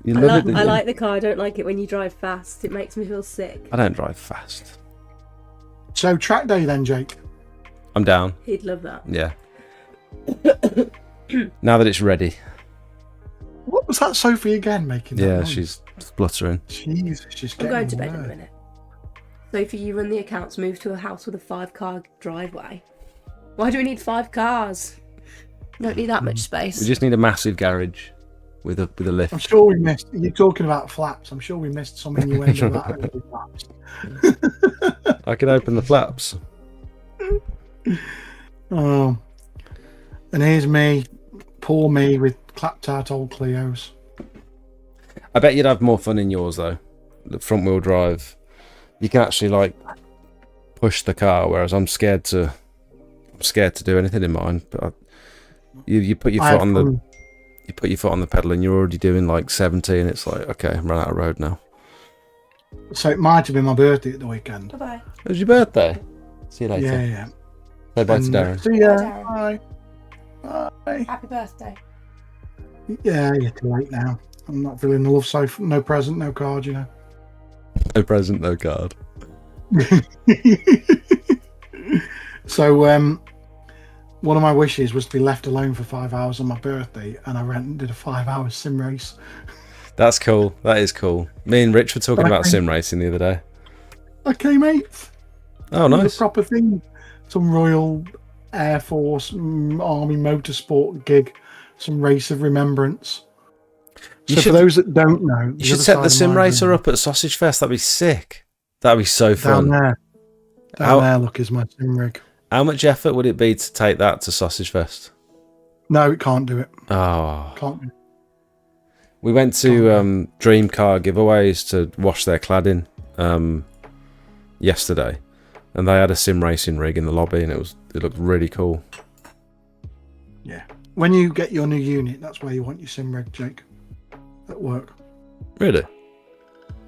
You love it. I like the car. I don't like it when you drive fast. It makes me feel sick. I don't drive fast. So track day then, Jake. I'm down. He'd love that. Yeah. Now that it's ready. What was that Sophie again making? That Yeah, noise? she's spluttering. Jesus, she's I'm getting going to bed in a worse. minute. Sophie, you run the accounts, move to a house with a 5-car driveway. Why do we need 5 cars? Don't need that much space. We just need a massive garage with a I'm lift. sure we missed. You're talking about flaps. I'm sure we missed some innuendo about early flaps. I can open the flaps. Oh, and here's me, poor me, with clapped out old Clios. I bet you'd have more fun in yours though. The front wheel drive, you can actually like push the car, whereas I'm scared to do anything in mine. But you put your foot on the pedal and you're already doing like 70, and it's like, okay, I'm running out of road now. So it might have been my birthday at the weekend. Bye bye. It was your birthday. See you later. Yeah. Say bye to And, Darren. See ya. Bye, Bye. Bye. Happy birthday. Yeah, you're too late now. I'm not feeling the love, so no present, no card, you know. No present, no card. So, one of my wishes was to be left alone for 5 hours on my birthday, and I went and did a 5-hour sim race. That's cool. That is cool. Me and Rich were talking about sim racing the other day. Okay, mate. Oh, It was nice. a proper thing. Some Royal Air Force Army motorsport gig, some race of remembrance. You So should- for those that don't know, You should set the sim racer up at Sausage Fest. That'd be sick. That'd be so fun. down there. Look, is my sim rig. How much effort would it be to take that to Sausage Fest? No, it can't do it. Oh, Can't do it. we went to Dream Car giveaways to wash their cladding yesterday, and they had a sim racing rig in the lobby, and it looked really cool. Yeah. When you get your new unit, that's where you want your sim rig, Jake. At work. Really?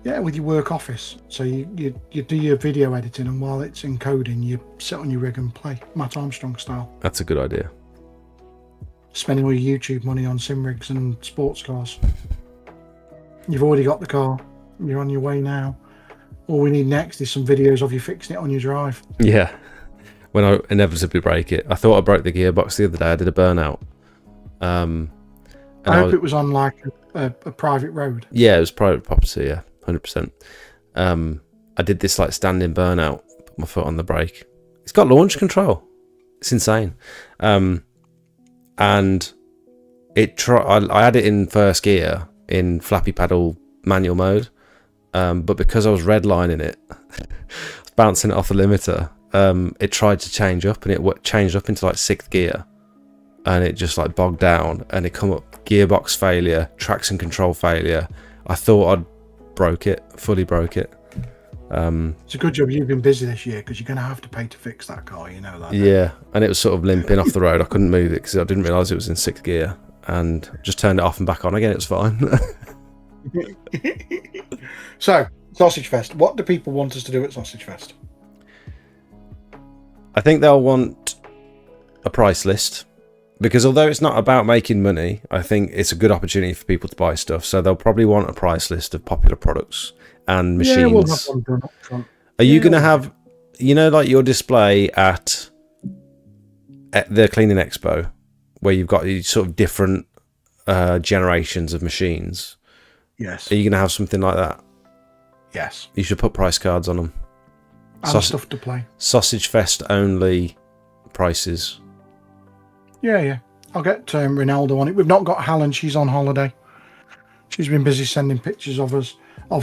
Yeah, with your work office. So you do your video editing, and while it's encoding, you sit on your rig and play Matt Armstrong style. That's a good idea. Spending all your YouTube money on sim rigs and sports cars. You've already got the car. You're on your way now. All we need next is some videos of you fixing it on your drive. Yeah. When I inevitably break it, I thought I broke the gearbox the other day. I did a burnout. I hope it was on like a private road. Yeah, it was private property. Yeah, 100%. I did this like standing burnout. Put my foot on the brake. It's got launch control. It's insane. And I had it in first gear in flappy pedal manual mode. But because I was redlining it, bouncing it off the limiter, it tried to change up, and it changed up into like 6th gear, and it just like bogged down, and it come up gearbox failure, traction control failure. I thought I'd fully broke it. It's a good job you've been busy this year, because you're going to have to pay to fix that car, you know that. Yeah, and it was sort of limping off the road. I couldn't move it because I didn't realise it was in 6th gear, and just turned it off and back on again. It was fine. So, Sausage Fest. What do people want us to do at Sausage Fest? I think they'll want a price list, because although it's not about making money, I think it's a good opportunity for people to buy stuff. So they'll probably want a price list of popular products and machines. Yeah, we'll have one done up front. Are you going to have, like your display at the Cleaning Expo, where you've got these sort of different generations of machines? Yes. Are you going to have something like that? Yes. You should put price cards on them. And stuff to play. Sausage Fest only prices. Yeah. I'll get Ronaldo on it. We've not got Helen. She's on holiday. She's been busy sending pictures of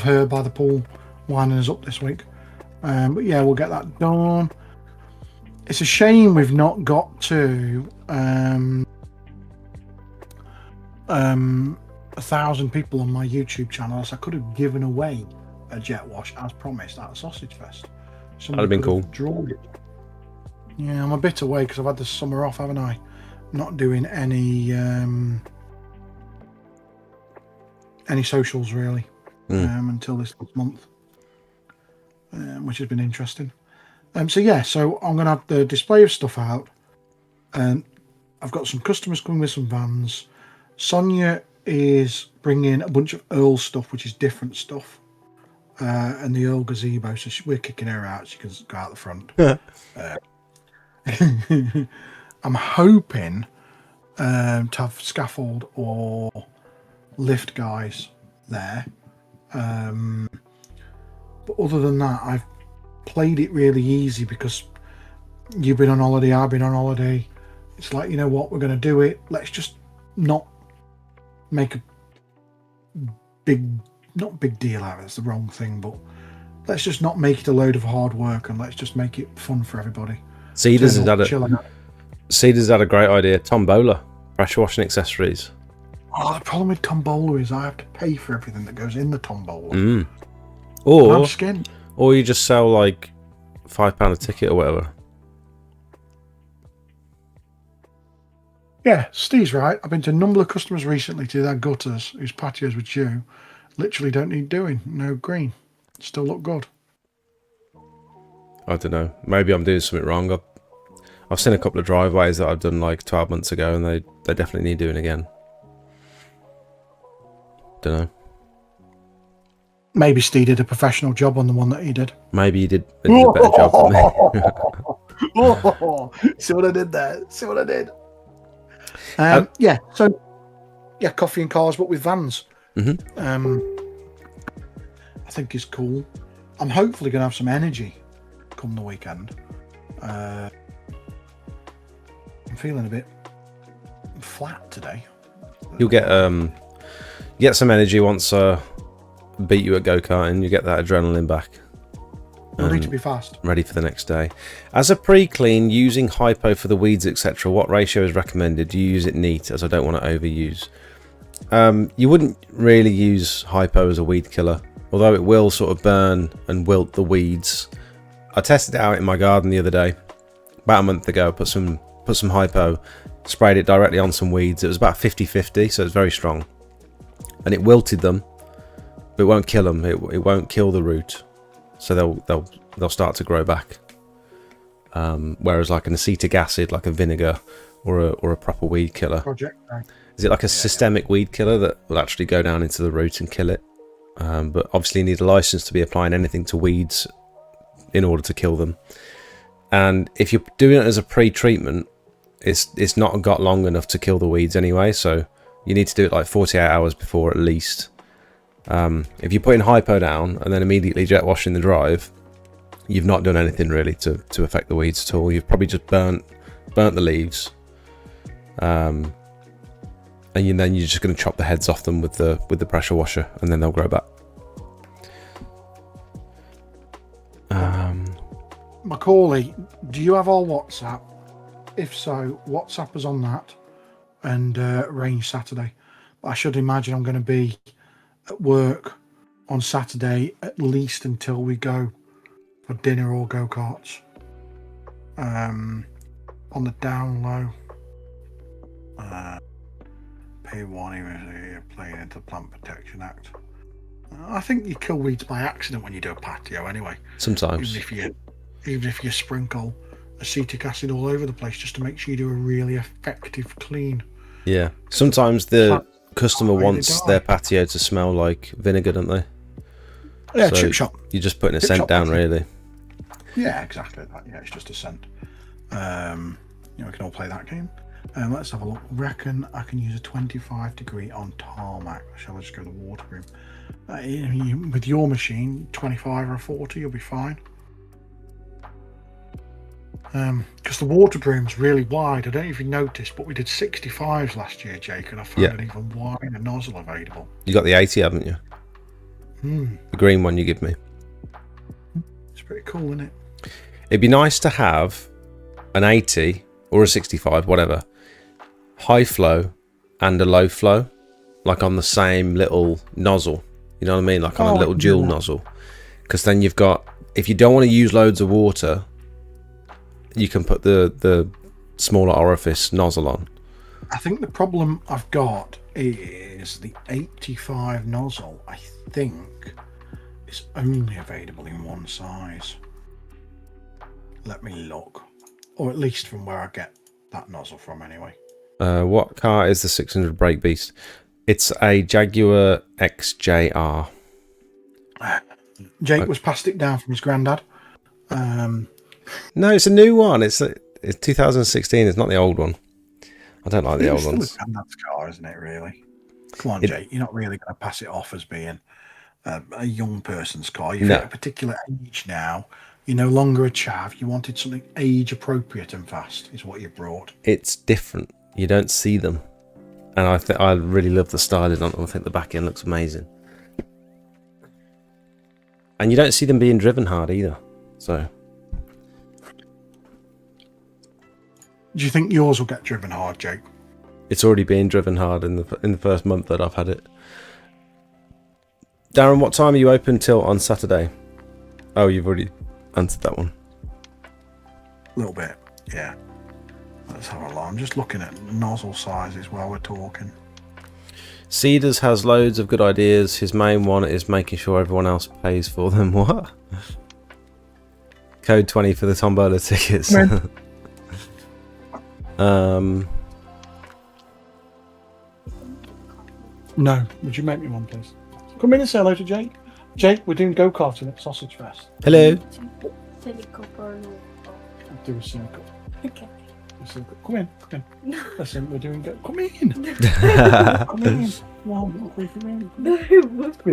her by the pool, winding us up this week. But yeah, we'll get that done. It's a shame we've not got to 1,000 people on my YouTube channel, so I could have given away a jet wash as promised at Sausage Fest. That'd have been cool. Drawn it. Yeah, I'm a bit away because I've had the summer off, haven't I? Not doing any socials really until this month, which has been interesting. So I'm gonna have the display of stuff out, and I've got some customers coming with some vans. Sonia is bringing a bunch of Earl stuff, which is different stuff, and the Earl gazebo. So we're kicking her out. She can go out the front. I'm hoping to have scaffold or lift guys there. But other than that, I've played it really easy because you've been on holiday, I've been on holiday. It's like, you know what, we're going to do it. Let's just not make a not big deal out of it, that's the wrong thing, but let's just not make it a load of hard work and let's just make it fun for everybody. Cedars Turn has up, chill out. Cedars had a great idea. Tombola, pressure washing accessories. Oh, the problem with tombola is I have to pay for everything that goes in the tombola. Mm. I'm skinned. Or you just sell like £5 a ticket or whatever. Yeah, Steve's right. I've been to a number of customers recently to their gutters whose patios with you literally don't need doing. No green. Still look good. I don't know. Maybe I'm doing something wrong. I've seen a couple of driveways that I've done like 12 months ago, and they definitely need doing again. Don't know. Maybe Steve did a professional job on the one that he did. Maybe he did a better job than me. Oh, see what I did there? See what I did? Yeah. So, yeah, coffee and cars, but with vans. Mm-hmm. I think is cool. I'm hopefully going to have some energy come the weekend. I'm feeling a bit flat today. You'll get some energy once beat you at go-karting. You get that adrenaline back. Ready to be fast. Ready for the next day. As a pre-clean, using hypo for the weeds, etc., what ratio is recommended? Do you use it neat, as I don't want to overuse? You wouldn't really use hypo as a weed killer, although it will sort of burn and wilt the weeds. I tested it out in my garden the other day, about a month ago. Put some hypo, sprayed it directly on some weeds. It was about 50-50, so it's very strong, and it wilted them, but it won't kill them. It won't kill the root, so they'll start to grow back. Whereas like an acetic acid, like a vinegar or a proper weed killer. Project. Is it like a systemic weed killer that will actually go down into the root and kill it? But obviously you need a license to be applying anything to weeds in order to kill them. And if you're doing it as a pre-treatment, it's not got long enough to kill the weeds anyway, so you need to do it like 48 hours before at least. If you're putting hypo down and then immediately jet washing the drive, you've not done anything really to affect the weeds at all. You've probably just burnt the leaves, and then you're just going to chop the heads off them with the pressure washer, and then they'll grow back. Macaulay, do you have our WhatsApp? If so, WhatsApp us on that and arrange Saturday. I should imagine I'm going to be at work on Saturday at least until we go for dinner or go-karts. On the down low, P1 you're playing into the Plant Protection Act. I think you kill weeds by accident when you do a patio anyway. Sometimes. Even if you sprinkle acetic acid all over the place just to make sure you do a really effective clean. Yeah. Sometimes the customer wants their patio to smell like vinegar, don't they? Yeah, so chip shop. You're just putting a Chip scent shop down, patio. really. Yeah, exactly that. Yeah, it's just a scent. We can all play that game. Let's have a look. Reckon I can use a 25 degree on tarmac. Shall I just go to the water room? With your machine, 25 or 40, you'll be fine. Because the water broom's really wide. I don't know if you noticed, but we did 65s last year, Jake, and I found an even wider nozzle available. You got the 80, haven't you? The green one you give me. It's pretty cool, isn't it? It'd be nice to have an 80 or a 65, whatever, high flow and a low flow, like on the same little nozzle. You know what I mean? Like on a little dual nozzle. Because then you've got, if you don't want to use loads of water, you can put the smaller orifice nozzle on. I think the problem I've got is the 85 nozzle, I think, is only available in one size. Let me look. Or at least from where I get that nozzle from anyway. What car is the 600 brake beast? It's a Jaguar XJR. Jake was passed it down from his granddad. No, it's a new one. It's 2016. It's not the old one. I don't like the old ones. It's still a granddad's car, isn't it, really? Come on, Jake. You're not really going to pass it off as being a young person's car. You're at a particular age now. You're no longer a chav. You wanted something age appropriate and fast, is what you brought. It's different. You don't see them. And I really love the styling on them. I think the back end looks amazing. And you don't see them being driven hard either. So Do you think yours will get driven hard, Jake? it's already been driven hard in the first month that I've had it. Darren, what time are you open till on Saturday? Oh, you've already answered that one. A little bit, yeah. Let's have a look. I'm just looking at nozzle sizes while we're talking. Cedars has loads of good ideas. His main one is making sure everyone else pays for them. What? Code 20 for the Tombola tickets. No, would you make me one, please? Come in and say hello to Jake. Jake, we're doing go-karting at Sausage Fest. Hello. Do a cynical. Okay. Come in. Listen, we're doing go. Come in. Come in.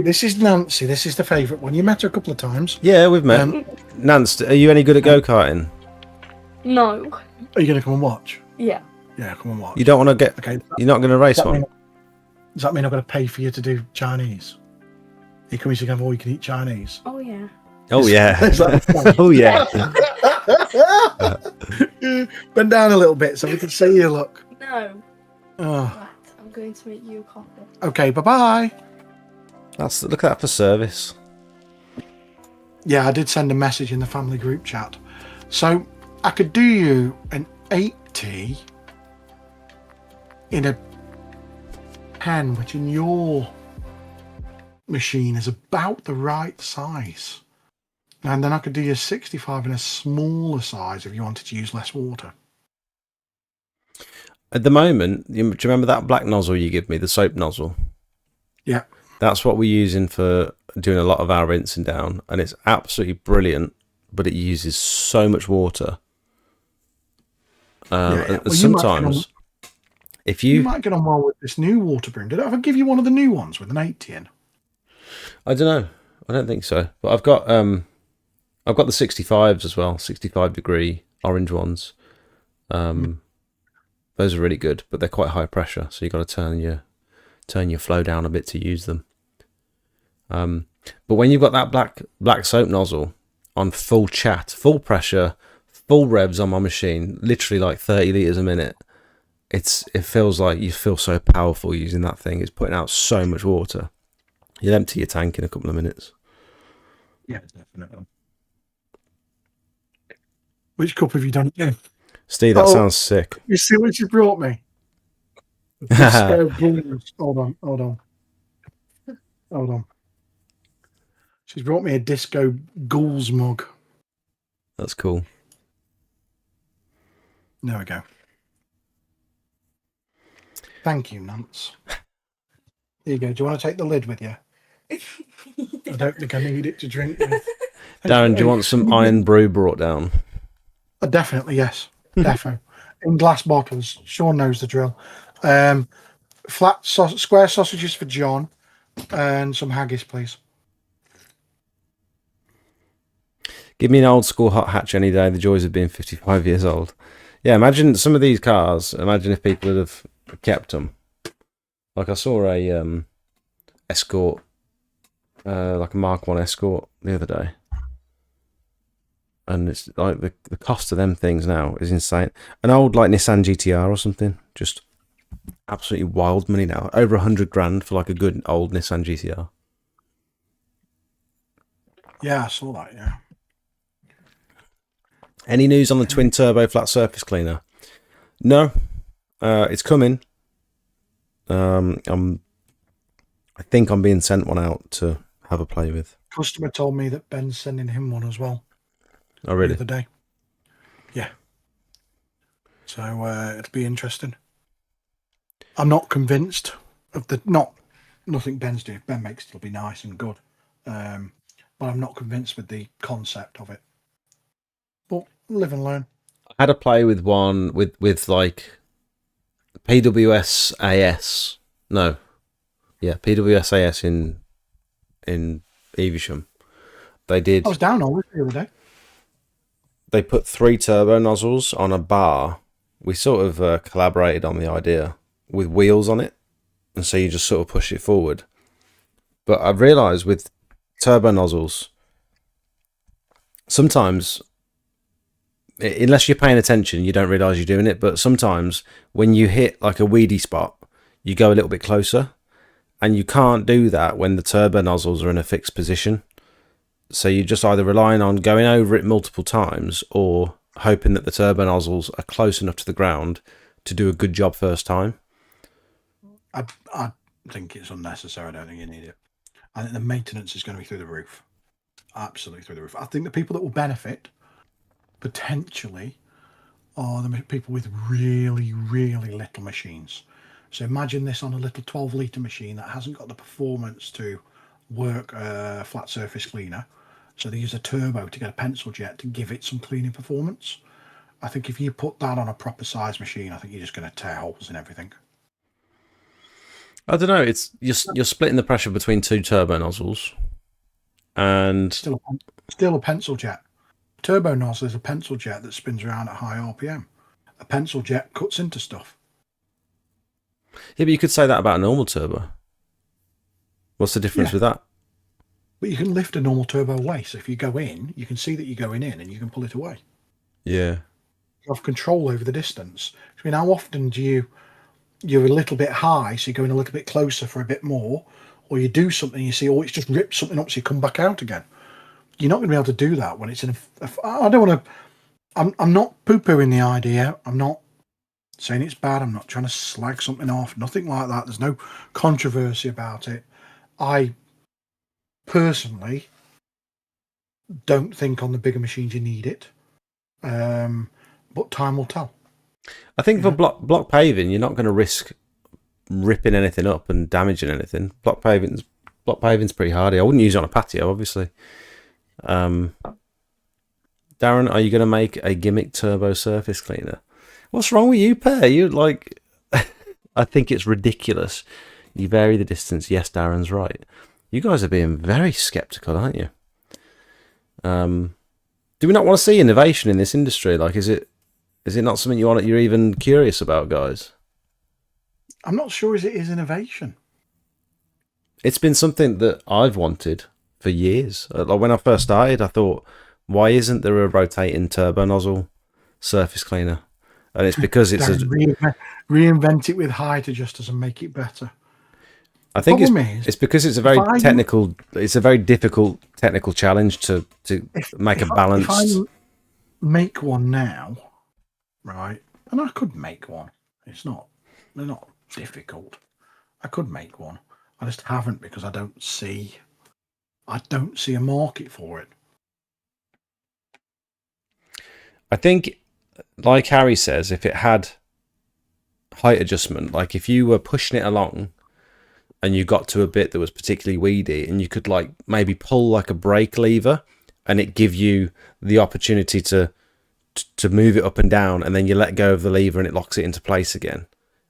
This is Nancy. This is the favourite one. You met her a couple of times. Yeah, we've met. Nance, are you any good at go-karting? No. Are you going to come and watch? Yeah. Yeah, come and watch. You don't want to get... Okay. You're not going to race Does that one? mean- Does that mean I've got to pay for you to do Chinese? You come to have all you can eat Chinese. Oh yeah. Oh, yeah. Is that- Oh, yeah. Bend down a little bit so we can see you. Look. No. Oh. Right. I'm going to make you a coffee. Okay. Bye bye. Look at that for service. Yeah, I did send a message in the family group chat. So I could do you an 80 in a pen, which in your machine is about the right size. And then I could do you 65 in a smaller size if you wanted to use less water. At the moment, do you remember that black nozzle you give me, the soap nozzle? Yeah. That's what we're using for doing a lot of our rinsing down, and it's absolutely brilliant, but it uses so much water. Yeah. And Well, sometimes, if You you... might get on well with this new water broom. Did I ever give you one of the new ones with an 80 in? I don't know. I don't think so. But I've got the 65s as well, 65-degree orange ones. Those are really good, but they're quite high pressure, so you've got to turn your flow down a bit to use them. But when you've got that black soap nozzle on full full pressure, full revs on my machine, literally like 30 litres a minute, it feels like you feel so powerful using that thing. It's putting out so much water. You'll empty your tank in a couple of minutes. Yeah, definitely. Which cup have you done it in? Steve, that Oh. sounds sick. You see what you brought me? Disco Blues. Hold on. She's brought me a Disco Ghouls mug. That's cool. There we go. Thank you, Nance. There you go. Do you want to take the lid with you? I don't think I need it to drink with. Darren, do you want some iron brew brought down? Definitely, yes. Defo. In glass bottles. Sean knows the drill. Square sausages for John and some haggis, please. Give me an old school hot hatch any day. The joys of being 55 years old. Yeah, imagine some of these cars. Imagine if people would have kept them. Like I saw a Escort, like a Mark 1 Escort the other day. And it's like the cost of them things now is insane. An old like Nissan GTR or something, just absolutely wild money now. Over 100 grand for like a good old Nissan GTR. Yeah, I saw that, yeah. Any news on the twin turbo flat surface cleaner? No, it's coming. I think I'm being sent one out to have a play with. Customer told me that Ben's sending him one as well. Oh, really? The other day. Yeah. So it'll be interesting. I'm not convinced of nothing Ben's doing. Ben makes it'll be nice and good. But I'm not convinced with the concept of it. But live and learn. I had a play with one with like PWS AS. No. Yeah, PWS AS in Evesham. They did. I was down on it the other day. They put 3 turbo nozzles on a bar. We sort of collaborated on the idea with wheels on it, and so you just sort of push it forward. But I've realised with turbo nozzles, sometimes, unless you're paying attention, you don't realise you're doing it. But sometimes when you hit like a weedy spot, you go a little bit closer, and you can't do that when the turbo nozzles are in a fixed position. So you're just either relying on going over it multiple times or hoping that the turbo nozzles are close enough to the ground to do a good job first time. I think it's unnecessary. I don't think you need it. I think the maintenance is going to be through the roof. Absolutely through the roof. I think the people that will benefit potentially are the people with really, really little machines. So imagine this on a little 12-litre machine that hasn't got the performance to work a flat surface cleaner. So they use a turbo to get a pencil jet to give it some cleaning performance. I think if you put that on a proper size machine, I think you're just going to tear holes in everything. I don't know. It's you're splitting the pressure between two turbo nozzles, and Still a pencil jet. Turbo nozzle is a pencil jet that spins around at high RPM. A pencil jet cuts into stuff. yeah, but you could say that about a normal turbo. What's the difference with that? But you can lift a normal turbo away. So if you go in, you can see that you're going in and you can pull it away. Yeah. You have control over the distance. I mean, how often do you're a little bit high, so you're going a little bit closer for a bit more, or you do something and you see, oh, it's just ripped something up, so you come back out again. You're not going to be able to do that when it's in I don't want to... I'm not poo-pooing the idea. I'm not saying it's bad. I'm not trying to slag something off. Nothing like that. There's no controversy about it. I personally don't think on the bigger machines you need it. But time will tell. I think for block paving, you're not going to risk ripping anything up and damaging anything. Block paving's pretty hardy. I wouldn't use it on a patio, obviously. Darren, are you going to make a gimmick turbo surface cleaner? What's wrong with you, Per? You like... I think it's ridiculous. You vary the distance. Yes, Darren's right. You guys are being very sceptical, aren't you? Do we not want to see innovation in this industry? Like, is it not something you're even curious about, guys? I'm not sure it is innovation. It's been something that I've wanted for years. Like when I first started, I thought, why isn't there a rotating turbo nozzle surface cleaner? And it's because it's reinvent it with height adjusters and make it better. I think it's because it's a very technical. It's a very difficult technical challenge to make a balance. If I make one now, right, and I could make one. They're not difficult. I could make one. I just haven't because I don't see a market for it. I think, like Harry says, if it had height adjustment, like if you were pushing it along and you got to a bit that was particularly weedy and you could like maybe pull like a brake lever and it give you the opportunity to move it up and down, and then you let go of the lever and it locks it into place again.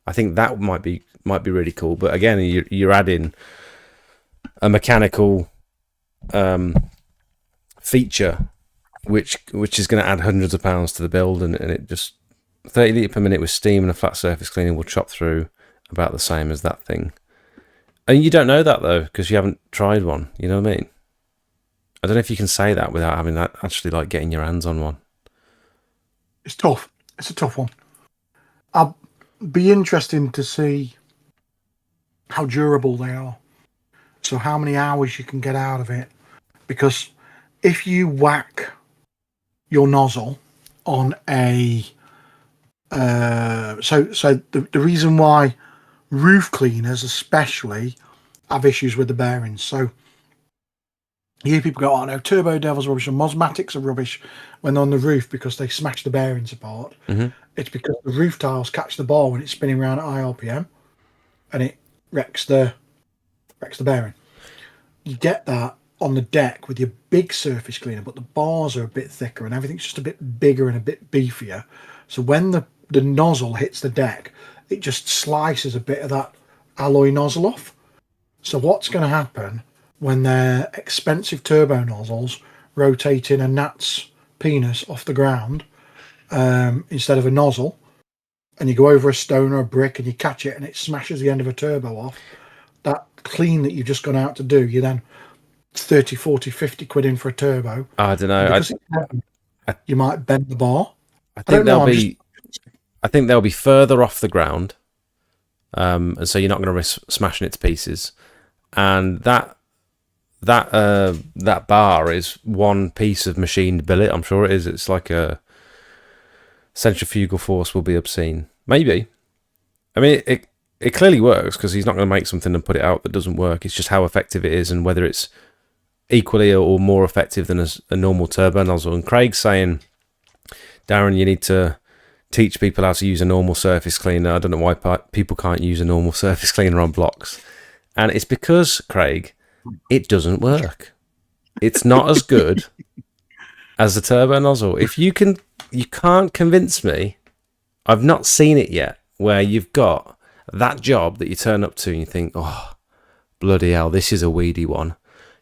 I think that might be really cool. But again, you're adding a mechanical feature which is going to add hundreds of pounds to the build, and it just 30 litre per minute with steam and a flat surface cleaning will chop through about the same as that thing. And you don't know that though because you haven't tried one. You know what I mean? I don't know if you can say that without having that actually like getting your hands on one. It's tough. It's a tough one. I'll be interesting to see how durable they are. So how many hours you can get out of it. Because if you whack your nozzle on a... So the reason why roof cleaners especially have issues with the bearings. So you hear people go, oh no, turbo devils are rubbish and Mosmatics are rubbish when they're on the roof because they smash the bearings apart. Mm-hmm. It's because the roof tiles catch the ball when it's spinning around at high RPM and it wrecks the bearing. You get that on the deck with your big surface cleaner, but the bars are a bit thicker and everything's just a bit bigger and a bit beefier. So when the nozzle hits the deck, it just slices a bit of that alloy nozzle off. So what's going to happen when they're expensive turbo nozzles rotating a gnat's penis off the ground instead of a nozzle, and you go over a stone or a brick and you catch it and it smashes the end of a turbo off, that clean that you've just gone out to do, you then 30, 40, 50 quid in for a turbo. I don't know. And because it's heavy, you might bend the bar. I I think don't know. I think they'll be further off the ground, and so you're not going to risk smashing it to pieces. And that bar is one piece of machined billet. I'm sure it is. It's like a centrifugal force will be obscene. Maybe. I mean, it clearly works because he's not going to make something and put it out that doesn't work. It's just how effective it is and whether it's equally or more effective than a normal turbo nozzle. And Craig's saying, Darren, you need to teach people how to use a normal surface cleaner. I don't know why people can't use a normal surface cleaner on blocks. And it's because, Craig, it doesn't work. It's not as good as the turbo nozzle. You can't convince me. I've not seen it yet where you've got that job that you turn up to and you think, oh, bloody hell, this is a weedy one.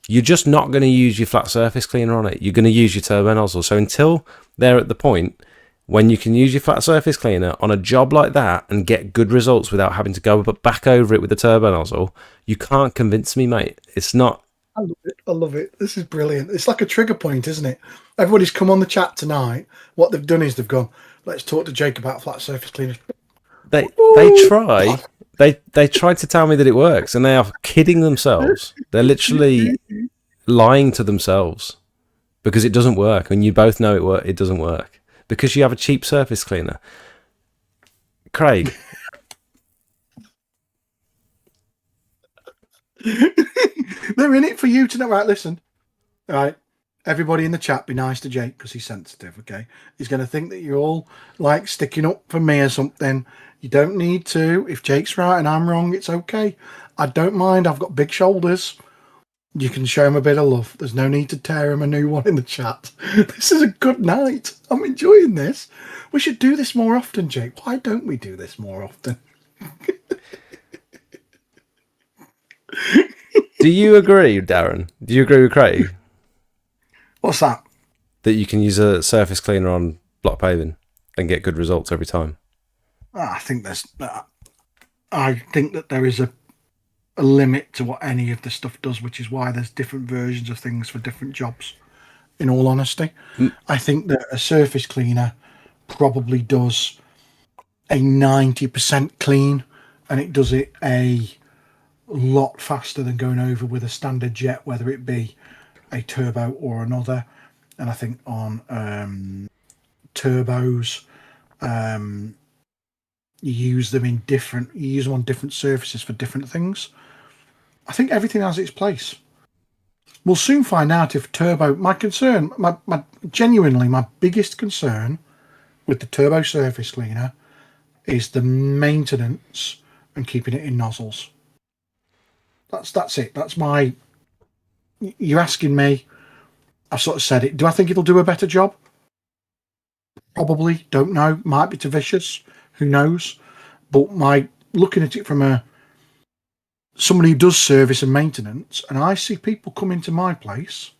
You're just not going to use your flat surface cleaner on it. You're going to use your turbo nozzle. So until they're at the point when you can use your flat surface cleaner on a job like that and get good results without having to go back over it with the turbo nozzle, you can't convince me, mate. It's not. I love it. I love it. This is brilliant. It's like a trigger point, isn't it? Everybody's come on the chat tonight. What they've done is they've gone, let's talk to Jake about flat surface cleaners. They try. They tried to tell me that it works, and they are kidding themselves. They're literally lying to themselves because it doesn't work, and you both know it doesn't work because you have a cheap surface cleaner. Craig. They're in it for you to know. Right, listen. All right. Everybody in the chat, be nice to Jake because he's sensitive, okay? He's going to think that you're all like sticking up for me or something. You don't need to. If Jake's right and I'm wrong, it's okay. I don't mind. I've got big shoulders. You can show him a bit of love. There's no need to tear him a new one in the chat. This is a good night. I'm enjoying this. We should do this more often, Jake. Why don't we do this more often? Do you agree, Darren? Do you agree with Craig? What's that? That you can use a surface cleaner on block paving and get good results every time? I think I think that there is a limit to what any of the stuff does, which is why there's different versions of things for different jobs. In all honesty, I think that a surface cleaner probably does a 90% clean, and it does it a lot faster than going over with a standard jet, whether it be a turbo or another. And I think on turbos, you use them on different surfaces for different things. I think everything has its place. We'll soon find out if turbo. My biggest concern with the turbo surface cleaner is the maintenance and keeping it in nozzles. That's it. That's my. You're asking me. I've sort of said it. Do I think it'll do a better job? Probably. Don't know. Might be too vicious. Who knows? But looking at it from somebody who does service and maintenance, and I see people come into my place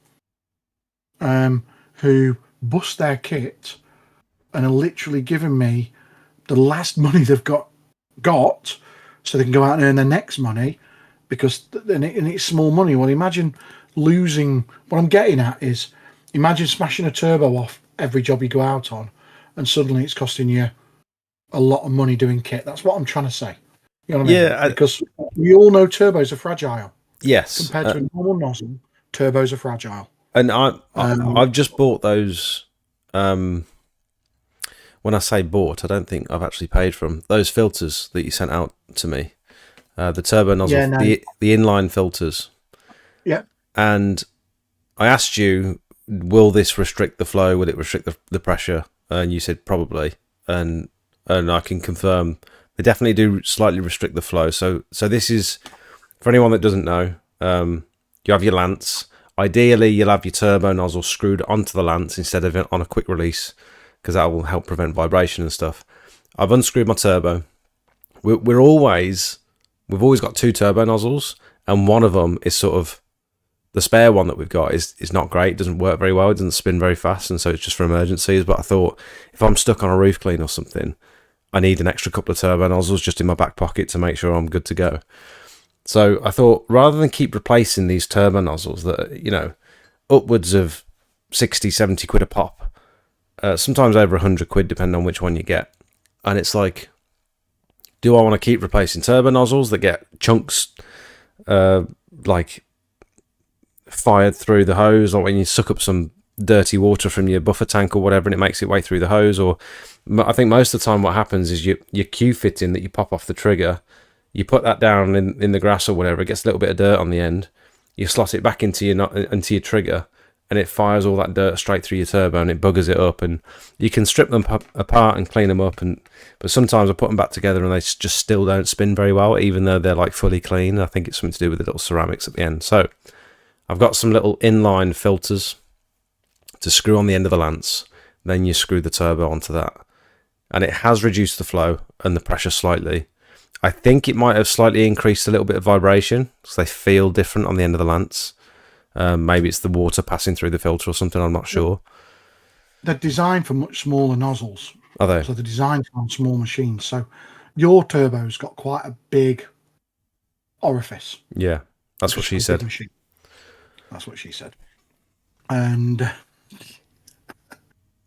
who bust their kit and are literally giving me the last money they've got so they can go out and earn their next money because and it's small money. Well, imagine losing. What I'm getting at is imagine smashing a turbo off every job you go out on and suddenly it's costing you a lot of money doing kit. That's what I'm trying to say. You know what I mean? Yeah, because we all know turbos are fragile. Yes. Compared to a normal nozzle, turbos are fragile. And I've just bought those. When I say bought, I don't think I've actually paid for them. Those filters that you sent out to me, the turbo nozzle, the inline filters. Yeah. And I asked you, will this restrict the flow? Will it restrict the pressure? And you said probably. And I can confirm they definitely do slightly restrict the flow. So this is, for anyone that doesn't know, you have your lance. Ideally, you'll have your turbo nozzle screwed onto the lance instead of on a quick release, because that will help prevent vibration and stuff. I've unscrewed my turbo. We've always got two turbo nozzles, and one of them is sort of the spare one that we've got is not great. It doesn't work very well. It doesn't spin very fast, and so it's just for emergencies. But I thought if I'm stuck on a roof clean or something, I need an extra couple of turbo nozzles just in my back pocket to make sure I'm good to go. So I thought, rather than keep replacing these turbo nozzles that are, you know, upwards of 60, 70 quid a pop, sometimes over 100 quid, depending on which one you get. And it's like, do I want to keep replacing turbo nozzles that get chunks like fired through the hose, or when you suck up some dirty water from your buffer tank or whatever and it makes its way through the hose? Or I think most of the time what happens is your Q fitting that you pop off the trigger, you put that down in the grass or whatever, it gets a little bit of dirt on the end, you slot it back into your trigger, and it fires all that dirt straight through your turbo and it buggers it up. And you can strip them apart and clean them up, but sometimes I put them back together and they just still don't spin very well, even though they're like fully clean. I think it's something to do with the little ceramics at the end. So I've got some little inline filters to screw on the end of the lance, then you screw the turbo onto that, and it has reduced the flow and the pressure slightly. I think it might have slightly increased a little bit of vibration because they feel different on the end of the lance. Maybe it's the water passing through the filter or something, I'm not sure. They're designed for much smaller nozzles. Are they? So they're designed on small machines. So your turbo's got quite a big orifice. Yeah, that's what she said. Machine. That's what she said. And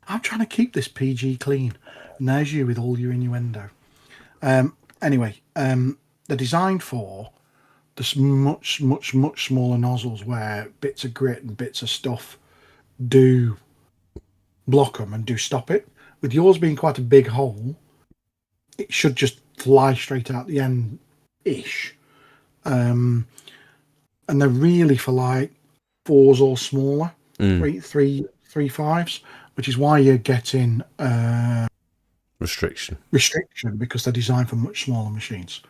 I'm trying to keep this PG clean. And there's you with all your innuendo. Anyway, they're designed for this much smaller nozzles where bits of grit and bits of stuff do block them and do stop it. With yours being quite a big hole, it should just fly straight out the end-ish. And they're really for like 4s or smaller, 3.5s, which is why you're getting restriction, because they're designed for much smaller machines.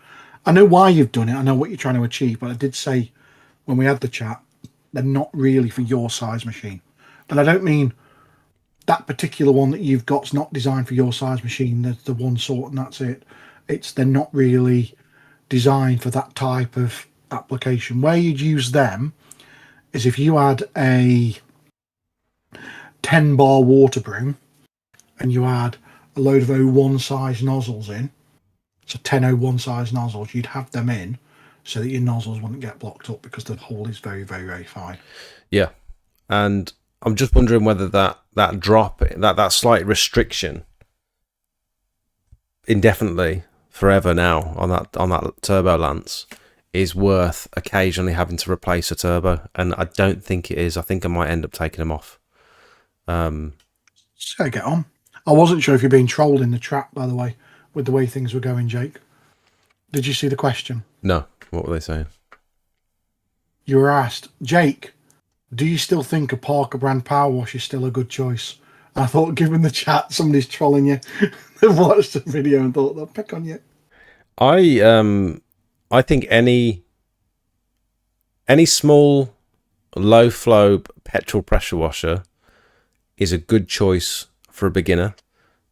I know why you've done it. I know what you're trying to achieve, but I did say when we had the chat, they're not really for your size machine. And I don't mean that particular one that you've got's not designed for your size machine. There's the one sort and that's it. They're not really designed for that type of application. Where you'd use them is if you had a 10 bar water broom and you had a load of 01 size nozzles in, so 1001 size nozzles, you'd have them in so that your nozzles wouldn't get blocked up because the hole is very, very, very fine. Yeah. And I'm just wondering whether that drop, that slight restriction indefinitely, forever now on that turbo lance is worth occasionally having to replace a turbo. And I don't think it is. I think I might end up taking them off. So get on. I wasn't sure if you're being trolled in the trap, by the way, with the way things were going, Jake. Did you see the question? No. What were they saying? You were asked, Jake, do you still think a Parker brand power wash is still a good choice? And I thought, given the chat, somebody's trolling you. They've watched the video and thought they'll pick on you. I think any small, low flow petrol pressure washer is a good choice for a beginner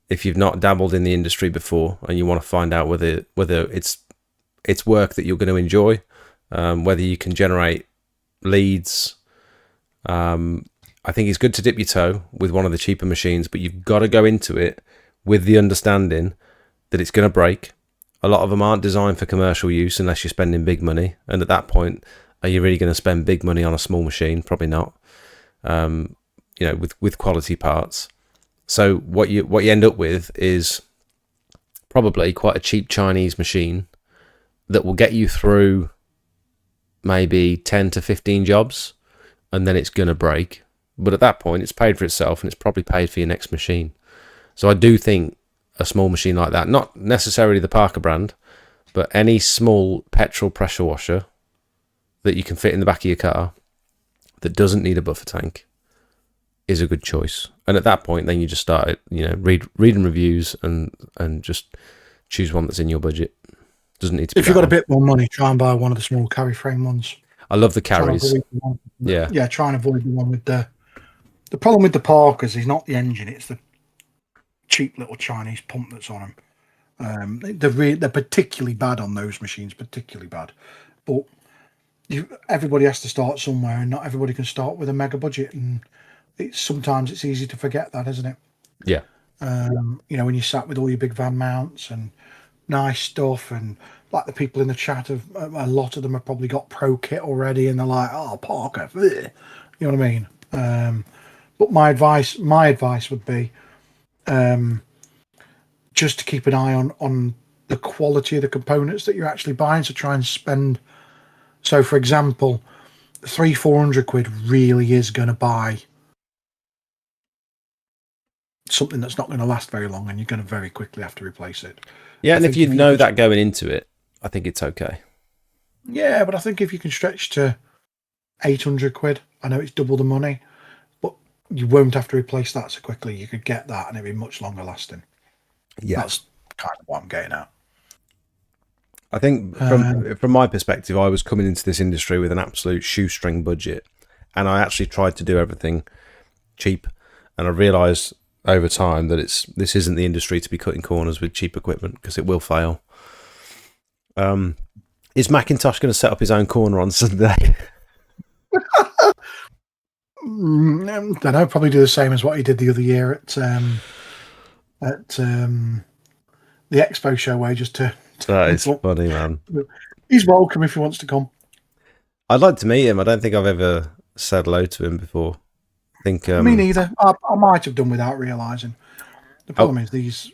if you've not dabbled in the industry before and you want to find out whether it's work that you're going to enjoy, whether you can generate leads. I think it's good to dip your toe with one of the cheaper machines, but you've got to go into it with the understanding that it's going to break. A lot of them aren't designed for commercial use unless you're spending big money. And at that point, are you really going to spend big money on a small machine? Probably not. With quality parts. So what you end up with is probably quite a cheap Chinese machine that will get you through maybe 10 to 15 jobs, and then it's going to break. But at that point, it's paid for itself, and it's probably paid for your next machine. So I do think a small machine like that, not necessarily the Parker brand, but any small petrol pressure washer that you can fit in the back of your car that doesn't need a buffer tank is a good choice. And at that point, then you just start, reading reviews and just choose one that's in your budget. Doesn't need to be. If you've got a bit more money, try and buy one of the small carry frame ones. I love the carries. Yeah, try and avoid the one with the problem with the Parkers is not the engine, it's the cheap little Chinese pump that's on them. They're particularly bad on those machines, particularly bad. But everybody has to start somewhere, and not everybody can start with a mega budget. And sometimes it's easy to forget that, isn't it? Yeah. When you sat with all your big van mounts and nice stuff and like the people in the chat have, a lot of them have probably got pro kit already, and they're like, "Oh, Parker," bleh. You know what I mean? But my advice would be just to keep an eye on the quality of the components that you're actually buying. So try and spend. So, for example, 300-400 quid really is going to buy something that's not going to last very long, and you're going to very quickly have to replace it. Yeah, and if you know can, that going into it, I think it's okay. Yeah, but I think if you can stretch to 800 quid, I know it's double the money, but you won't have to replace that so quickly. You could get that and it'd be much longer lasting. Yeah, that's kind of what I'm getting at. I think from my perspective, I was coming into this industry with an absolute shoestring budget, and I actually tried to do everything cheap, and I realised over time that this isn't the industry to be cutting corners with cheap equipment, because it will fail. Is Macintosh going to set up his own corner on Sunday? Don't know. Probably do the same as what he did the other year at the expo show, where just to That is funny, man. He's welcome if he wants to come. I'd like to meet him. I don't think I've ever said hello to him before. I think me neither. I might have done without realising. The problem is these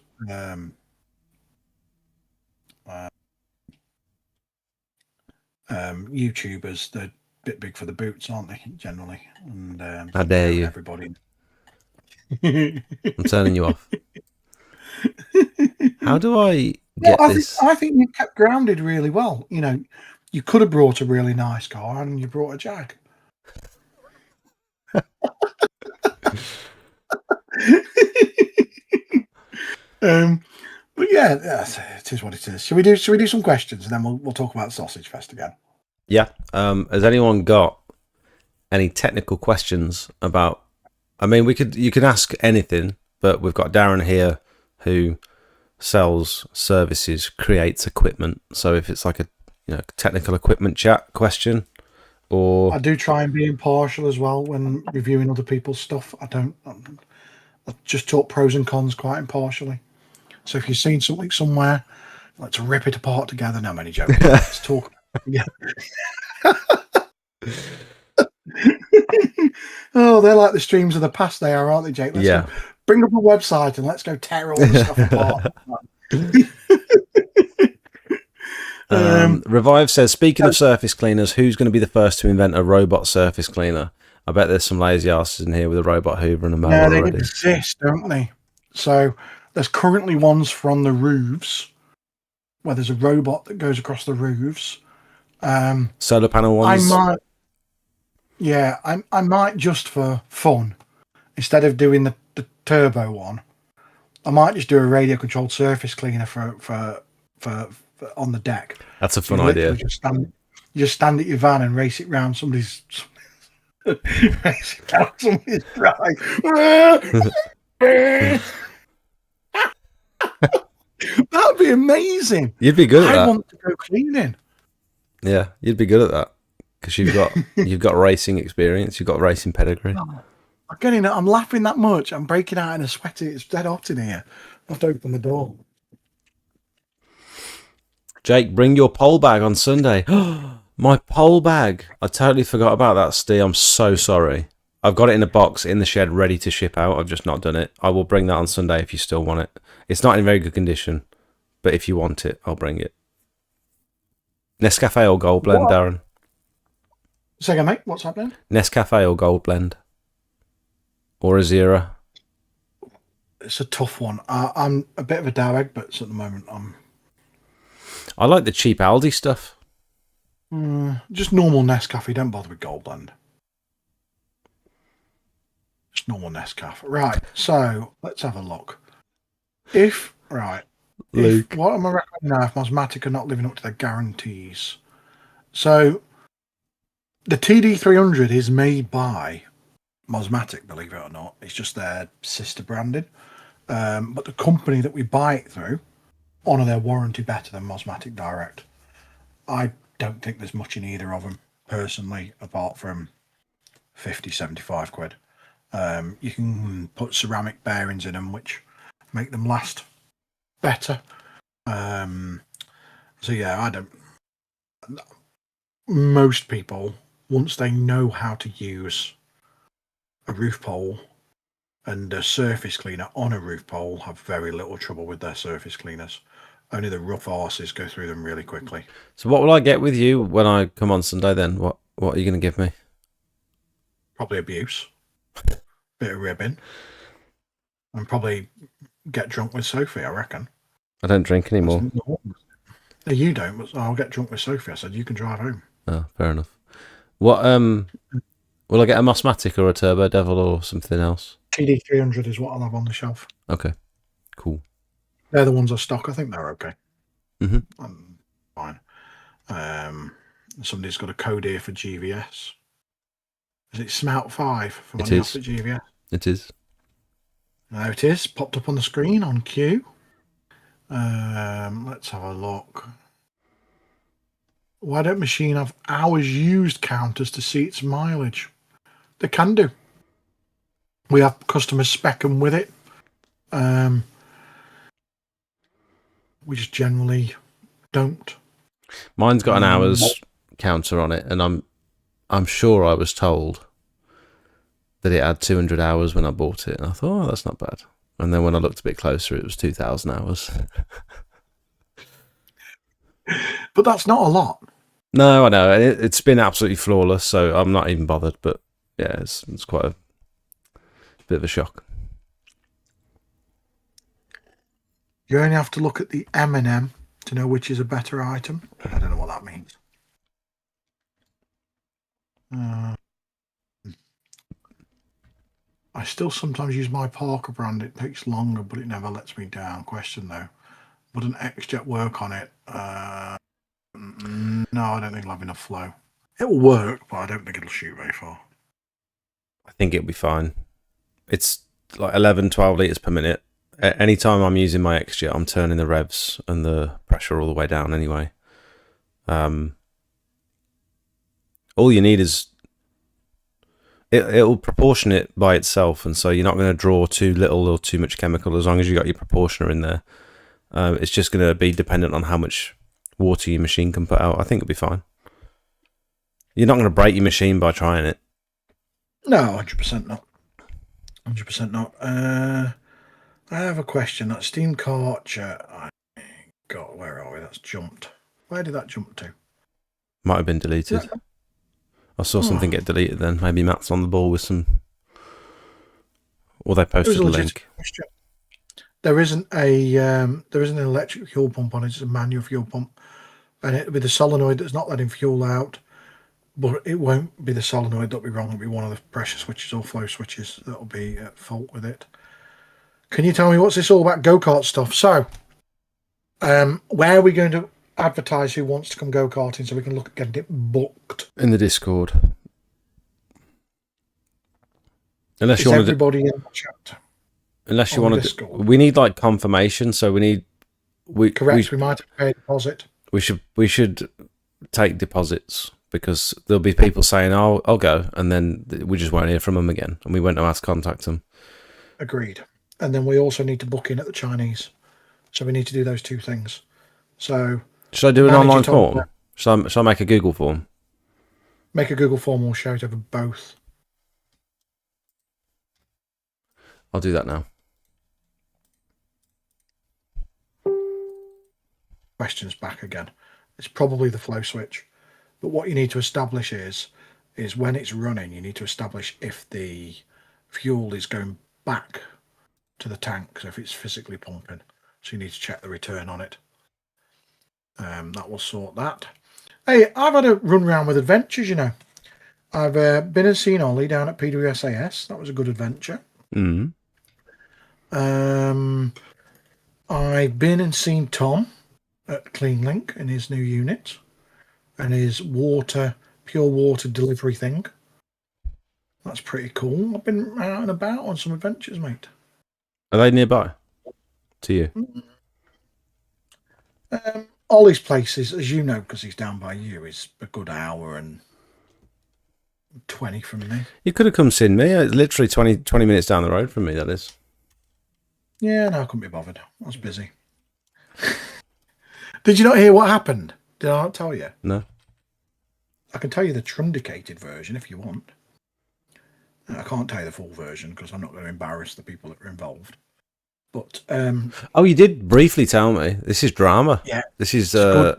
YouTubers, they're a bit big for the boots, aren't they, generally? And how dare you? Everybody. I'm turning you off. How do I get this? I think you kept grounded really well. You know, you could have brought a really nice car, and you brought a Jag. But yeah, it is what it is. Should we do some questions, and then we'll talk about Sausage Fest again? Yeah. Has anyone got any technical questions about? I mean, you can ask anything, but we've got Darren here who sells services, creates equipment. So if it's like a technical equipment chat question, or I do try and be impartial as well when reviewing other people's stuff. I just talk pros and cons quite impartially. So if you've seen something somewhere, let's rip it apart together. No, I'm only joking. Let's talk. Yeah. Oh, they're like the streams of the past, they are, aren't they, Jake? Let's bring up a website and let's go tear all the stuff apart. Revive says, speaking of surface cleaners, who's going to be the first to invent a robot surface cleaner? I bet there's some lazy asses in here with a robot hoover and a mower already. They exist, don't they? So there's currently ones for on the roofs where there's a robot that goes across the roofs. Solar panel ones. I might just for fun, instead of doing the turbo one, I might just do a radio controlled surface cleaner for on the deck. That's a fun idea. You just stand at your van and race it round somebody's drive. That'd be amazing. You'd be good at that. I want to go cleaning. Yeah, you'd be good at that because you've got racing experience. You've got racing pedigree. I'm laughing that much. I'm breaking out in a sweaty. It's dead hot in here. I have to open the door. Jake, bring your pole bag on Sunday. My pole bag. I totally forgot about that, Steve. I'm so sorry. I've got it in a box in the shed ready to ship out. I've just not done it. I will bring that on Sunday if you still want it. It's not in very good condition, but if you want it, I'll bring it. Nescafe or Gold Blend, what? Darren? Say again, mate. What's happening? Nescafe or Gold Blend? Or a Zero? It's a tough one. I'm a bit of a dough egg, but at the moment I like the cheap Aldi stuff. Just normal Nescafe. Don't bother with Gold Blend. Just normal Nescafe. Right. So let's have a look. Luke. What am I recommending now if Mosmatic are not living up to their guarantees? So the TD300 is made by Mosmatic, believe it or not. It's just their sister branding. But the company that we buy it through honour their warranty better than Mosmatic Direct. I don't think there's much in either of them, personally, apart from 50, 75 quid. You can put ceramic bearings in them, which make them last better. So yeah, I don't. Most people, once they know how to use a roof pole and a surface cleaner on a roof pole, have very little trouble with their surface cleaners. Only the rough arses go through them really quickly. So what will I get with you when I come on Sunday then? What are you going to give me? Probably abuse, bit of ribbing, and probably get drunk with Sophie, I reckon. I don't drink anymore. No, you don't, but I'll get drunk with Sophie. I said, you can drive home. Oh, fair enough. What will I get a Mosmatic or a Turbo Devil or something else? TD300 is what I'll have on the shelf. Okay, cool. They're the ones I stock. I think they're okay. Mm-hmm. Fine. Somebody's got a code here for GVS. Is it Smout 5 for money off at GVS? It is. There it is. Popped up on the screen on cue. Let's have a look. Why don't machine have hours used counters to see its mileage? They can do. We have customers spec them with it. We just generally don't. Mine's got an hours counter on it, and I'm sure I was told that it had 200 hours when I bought it, and I thought, oh, that's not bad. And then when I looked a bit closer, it was 2,000 hours. But that's not a lot. No, I know. It's been absolutely flawless, so I'm not even bothered. But yeah, it's quite a bit of a shock. You only have to look at the M&M to know which is a better item. I don't know what that means. I still sometimes use my Parker brand. It takes longer, but it never lets me down. Question though, would an X-Jet work on it? No, I don't think it'll have enough flow. It will work, but I don't think it'll shoot very far. I think it'll be fine. It's like 11, 12 litres per minute. Anytime I'm using my X-Jet, I'm turning the revs and the pressure all the way down anyway. All you need is... It'll proportion it by itself, and so you're not going to draw too little or too much chemical as long as you got your proportioner in there. It's just going to be dependent on how much water your machine can put out. I think it'll be fine. You're not going to break your machine by trying it. No, 100% not. 100% not. I have a question. That steam Karcher I got, where are we? That's jumped. Where did that jump to? Might have been deleted. I saw something get deleted then. Maybe Matt's on the ball with some... Or they posted a link. Question. There isn't an electric fuel pump on it. It's a manual fuel pump. And it'll be the solenoid that's not letting fuel out. But it won't be the solenoid that'll be wrong. It'll be one of the pressure switches or flow switches that'll be at fault with it. Can you tell me what's this all about go-kart stuff? So, where are we going to advertise who wants to come go-karting so we can look at getting it booked? In the Discord. Unless Is you want everybody in the chat? Unless you on want to... Discord? We need like confirmation, so we need... Correct, we might have to pay a deposit. We should take deposits, because there'll be people saying, oh, I'll go, and then we just won't hear from them again, and we won't know how to contact them. Agreed. And then we also need to book in at the Chinese. So we need to do those two things. So should I do an online form? me- Should I make a Google form? Make a Google form or shout over both. I'll do that now. Questions back again. It's probably the flow switch. But what you need to establish is when it's running, you need to establish if the fuel is going back to the tank, so if it's physically pumping. So you need to check the return on it. That will sort that. Hey, I've had a run round with adventures, you know. I've been and seen Ollie down at PWSAS. That was a good adventure. Mm. I've been and seen Tom at CleanLink in his new unit and his pure water delivery thing. That's pretty cool. I've been out and about on some adventures, mate. Are they nearby to you? Ollie's place is, as you know, because he's down by you, is a good hour and 20 from me. You could have come seen me. It's literally 20 minutes down the road from me, that is. Yeah, no, I couldn't be bothered. I was busy. Did you not hear what happened? Did I not tell you? No. I can tell you the truncated version if you want. I can't tell you the full version because I'm not going to embarrass the people that were involved. But Oh, you did briefly tell me. This is drama. yeah, This is it's good.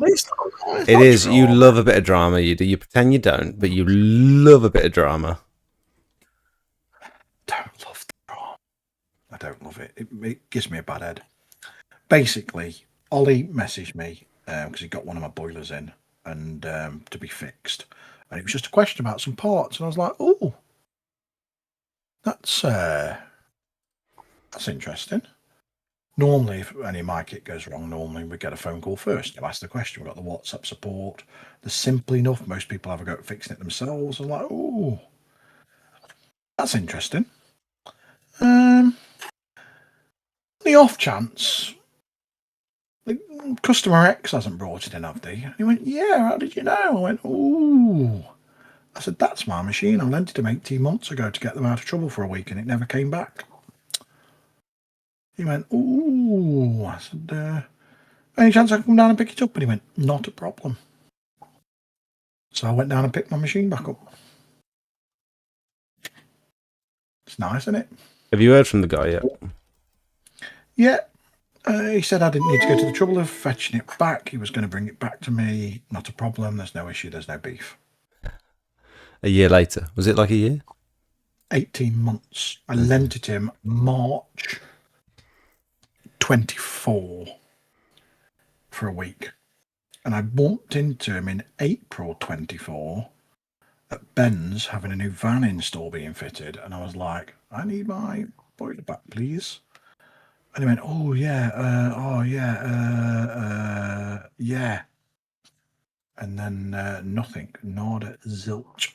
it is. You love a bit of drama. You do. You pretend you don't, but you love a bit of drama. Don't love the drama. I don't love it. It gives me a bad head. Basically, Ollie messaged me because he got one of my boilers in and to be fixed, and it was just a question about some parts, and I was like, "Oh, that's interesting." Normally, if any of my kit goes wrong, normally we get a phone call first. You ask the question. We've got the WhatsApp support. They're simple enough. Most people have a go at fixing it themselves. I'm like, "Oh, that's interesting." The off chance, the customer X hasn't brought it in, have they? And he went, "Yeah, how did you know?" I went, "Ooh." I said, "That's my machine. I lent it to him 18 months ago to get them out of trouble for a week and it never came back." He went, "Ooh." I said, "Any chance I can come down and pick it up?" And he went, "Not a problem." So I went down and picked my machine back up. It's nice, isn't it? Have you heard from the guy yet? Yeah. He said I didn't need to go to the trouble of fetching it back. He was going to bring it back to me. Not a problem. There's no issue. There's no beef. A year later. Was it like a year? 18 months. I lent it him March 24 for a week. And I bumped into him in April 24 at Ben's having a new van install being fitted. And I was like, "I need my boiler back, please." And he went, "Oh, yeah, yeah. And then nothing, nada, zilch.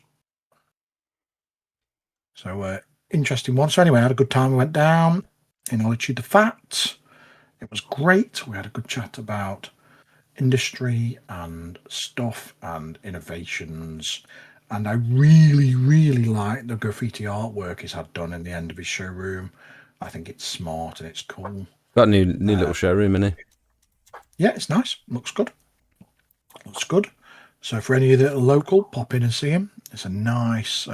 So, interesting one. So anyway, I had a good time. We went down in Altitude the Fat. It was great. We had a good chat about industry and stuff and innovations. And I really, really like the graffiti artwork he's had done in the end of his showroom. I think it's smart and it's cool. Got a new little showroom, innit? Yeah, it's nice. Looks good. Looks good. So for any of you that are local, pop in and see him. It's a nice,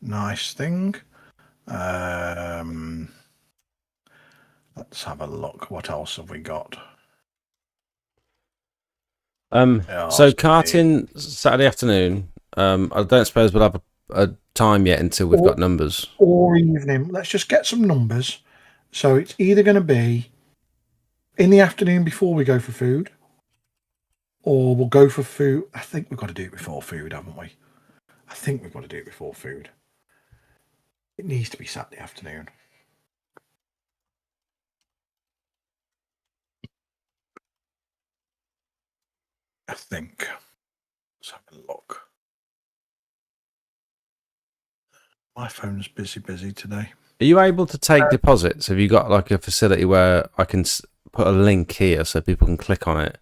nice thing. Let's have a look. What else have we got? So karting Saturday afternoon. I don't suppose we'll have a time yet until we've got numbers. Or evening. Let's just get some numbers. So it's either going to be in the afternoon before we go for food, or we'll go for food. I think we've got to do it before food, haven't we? I think we've got to do it before food. It needs to be Saturday afternoon. I think. Let's have a look. My phone's busy today. Are you able to take deposits? Have you got like a facility where I can put a link here so people can click on it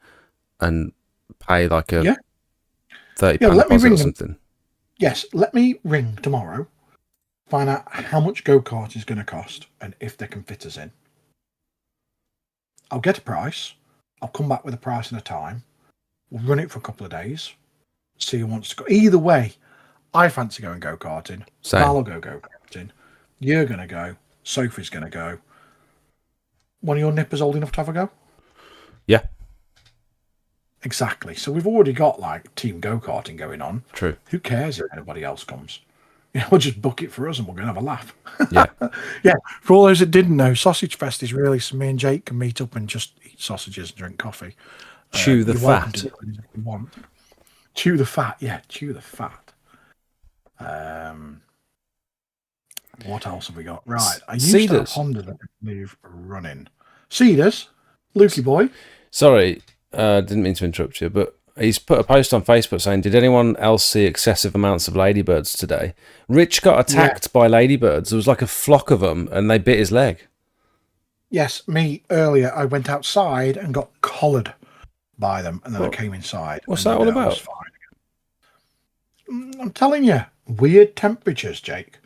and pay like a £30 deposit or something? Yes, let me ring tomorrow, find out how much go-kart is going to cost and if they can fit us in. I'll get a price. I'll come back with a price and a time. We'll run it for a couple of days. See who wants to go. Either way, I fancy going go-karting. I'll go go-karting. You're going to go. Sophie's going to go. One of your nippers old enough to have a go? Yeah. Exactly. So we've already got like team go-karting going on. True. Who cares if anybody else comes? We'll just book it for us and we're going to have a laugh. Yeah. Yeah. For all those that didn't know, Sausage Fest is really so me and Jake can meet up and just eat sausages and drink coffee. Chew the fat. If you want. Chew the fat. Yeah, chew the fat. What else have we got? Right. I used to have Honda that move running. Cedars. Lukey boy. Sorry, didn't mean to interrupt you, but he's put a post on Facebook saying, "Did anyone else see excessive amounts of ladybirds today?" Rich got attacked by ladybirds. There was like a flock of them, and they bit his leg. Yes, me earlier. I went outside and got collared by them, and then I came inside. What's that all about? I'm telling you, weird temperatures, Jake.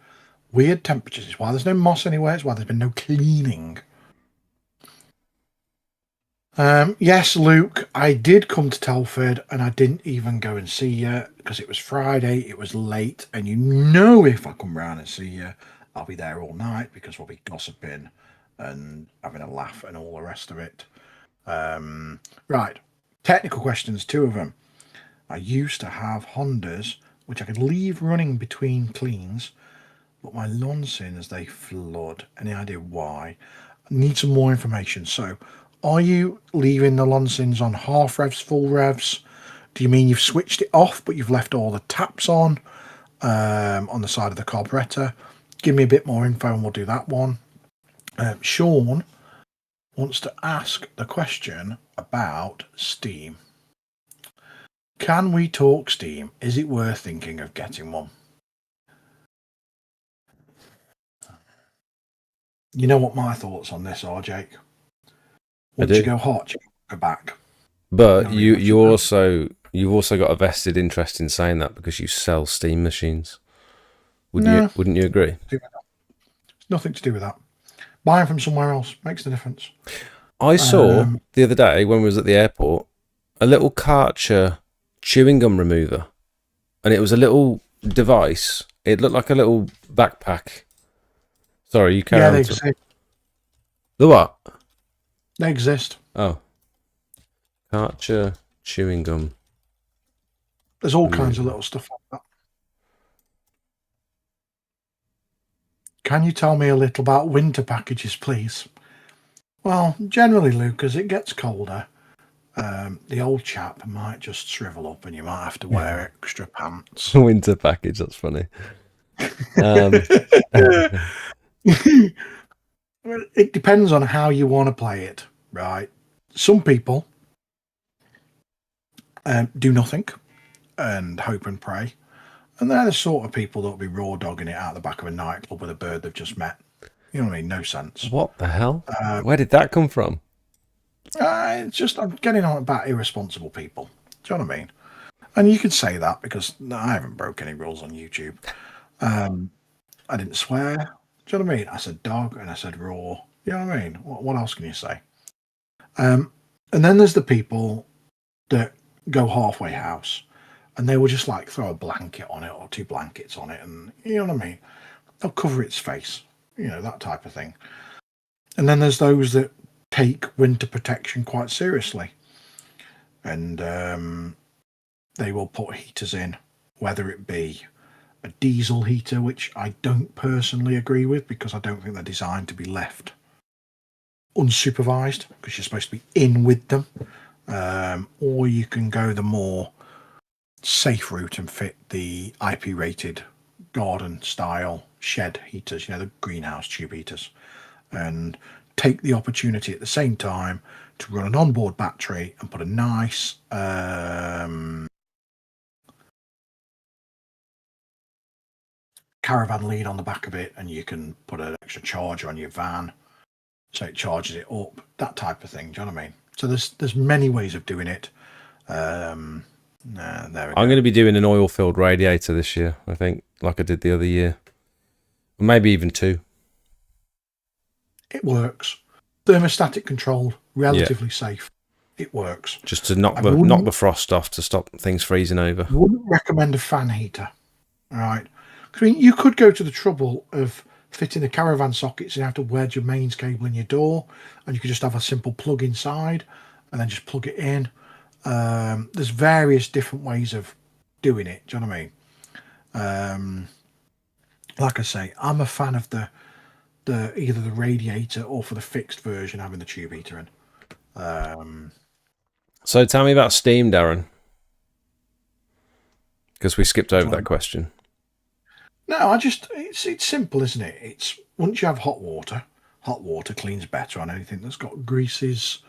Weird temperatures. It's why there's no moss anywhere. It's why there's been no cleaning. Yes, Luke, I did come to Telford and I didn't even go and see you because it was Friday, it was late, and you know if I come round and see you, I'll be there all night because we'll be gossiping and having a laugh and all the rest of it. Right, technical questions, two of them. I used to have Hondas which I could leave running between cleans, but my lawn sins they flood. Any idea why? I need some more information. So, are you leaving the Lonsins on half revs, full revs? Do you mean you've switched it off, but you've left all the taps on the side of the carburetor? Give me a bit more info and we'll do that one. Sean wants to ask the question about Steam. Can we talk Steam? Is it worth thinking of getting one? You know what my thoughts on this are, Jake? Once you go hot, you go back. But you've also got a vested interest in saying that because you sell Steam machines. Wouldn't you agree? It's nothing to do with that. Buying from somewhere else makes the difference. I saw the other day when we was at the airport a little Karcher chewing gum remover, and it was a little device. It looked like a little backpack. Sorry, you carry on. They exist. The what? They exist. Oh. Karcher chewing gum. There's all kinds of little stuff like that. Can you tell me a little about winter packages, please? Well, generally, Luke, as it gets colder, the old chap might just shrivel up and you might have to wear extra pants. Winter package, that's funny. It depends on how you want to play it, right? Some people do nothing and hope and pray. And they're the sort of people that'll be raw dogging it out the back of a nightclub with a bird they've just met. You know what I mean? No sense. What the hell? Where did that come from? It's just, I'm getting on about irresponsible people. Do you know what I mean? And you could say that because I haven't broke any rules on YouTube. I didn't swear. Do you know what I mean? I said dog and I said raw. You know what I mean? What else can you say? And then there's the people that go halfway house and they will just like throw a blanket on it or two blankets on it and you know what I mean? They'll cover its face, you know, that type of thing. And then there's those that take winter protection quite seriously. And they will put heaters in, whether it be a diesel heater, which I don't personally agree with because I don't think they're designed to be left unsupervised because you're supposed to be in with them. Or you can go the more safe route and fit the IP rated garden style shed heaters, you know, the greenhouse tube heaters, and take the opportunity at the same time to run an onboard battery and put a nice caravan lead on the back of it, and you can put an extra charger on your van so it charges it up, that type of thing. Do you know what I mean? So there's many ways of doing it. There we go. I'm going to be doing an oil-filled radiator this year, I think, like I did the other year. Maybe even two. It works. Thermostatic controlled, relatively safe. It works. Just to knock the frost off to stop things freezing over. Wouldn't recommend a fan heater. All right. I mean, you could go to the trouble of fitting the caravan sockets and have to wedge your mains cable in your door, and you could just have a simple plug inside and then just plug it in. There's various different ways of doing it. Do you know what I mean? Like I say, I'm a fan of the either the radiator or for the fixed version having the tube heater in. So tell me about Steam, Darren, because we skipped over that question. No, it's simple, isn't it? It's once you have hot water cleans better on anything that's got greases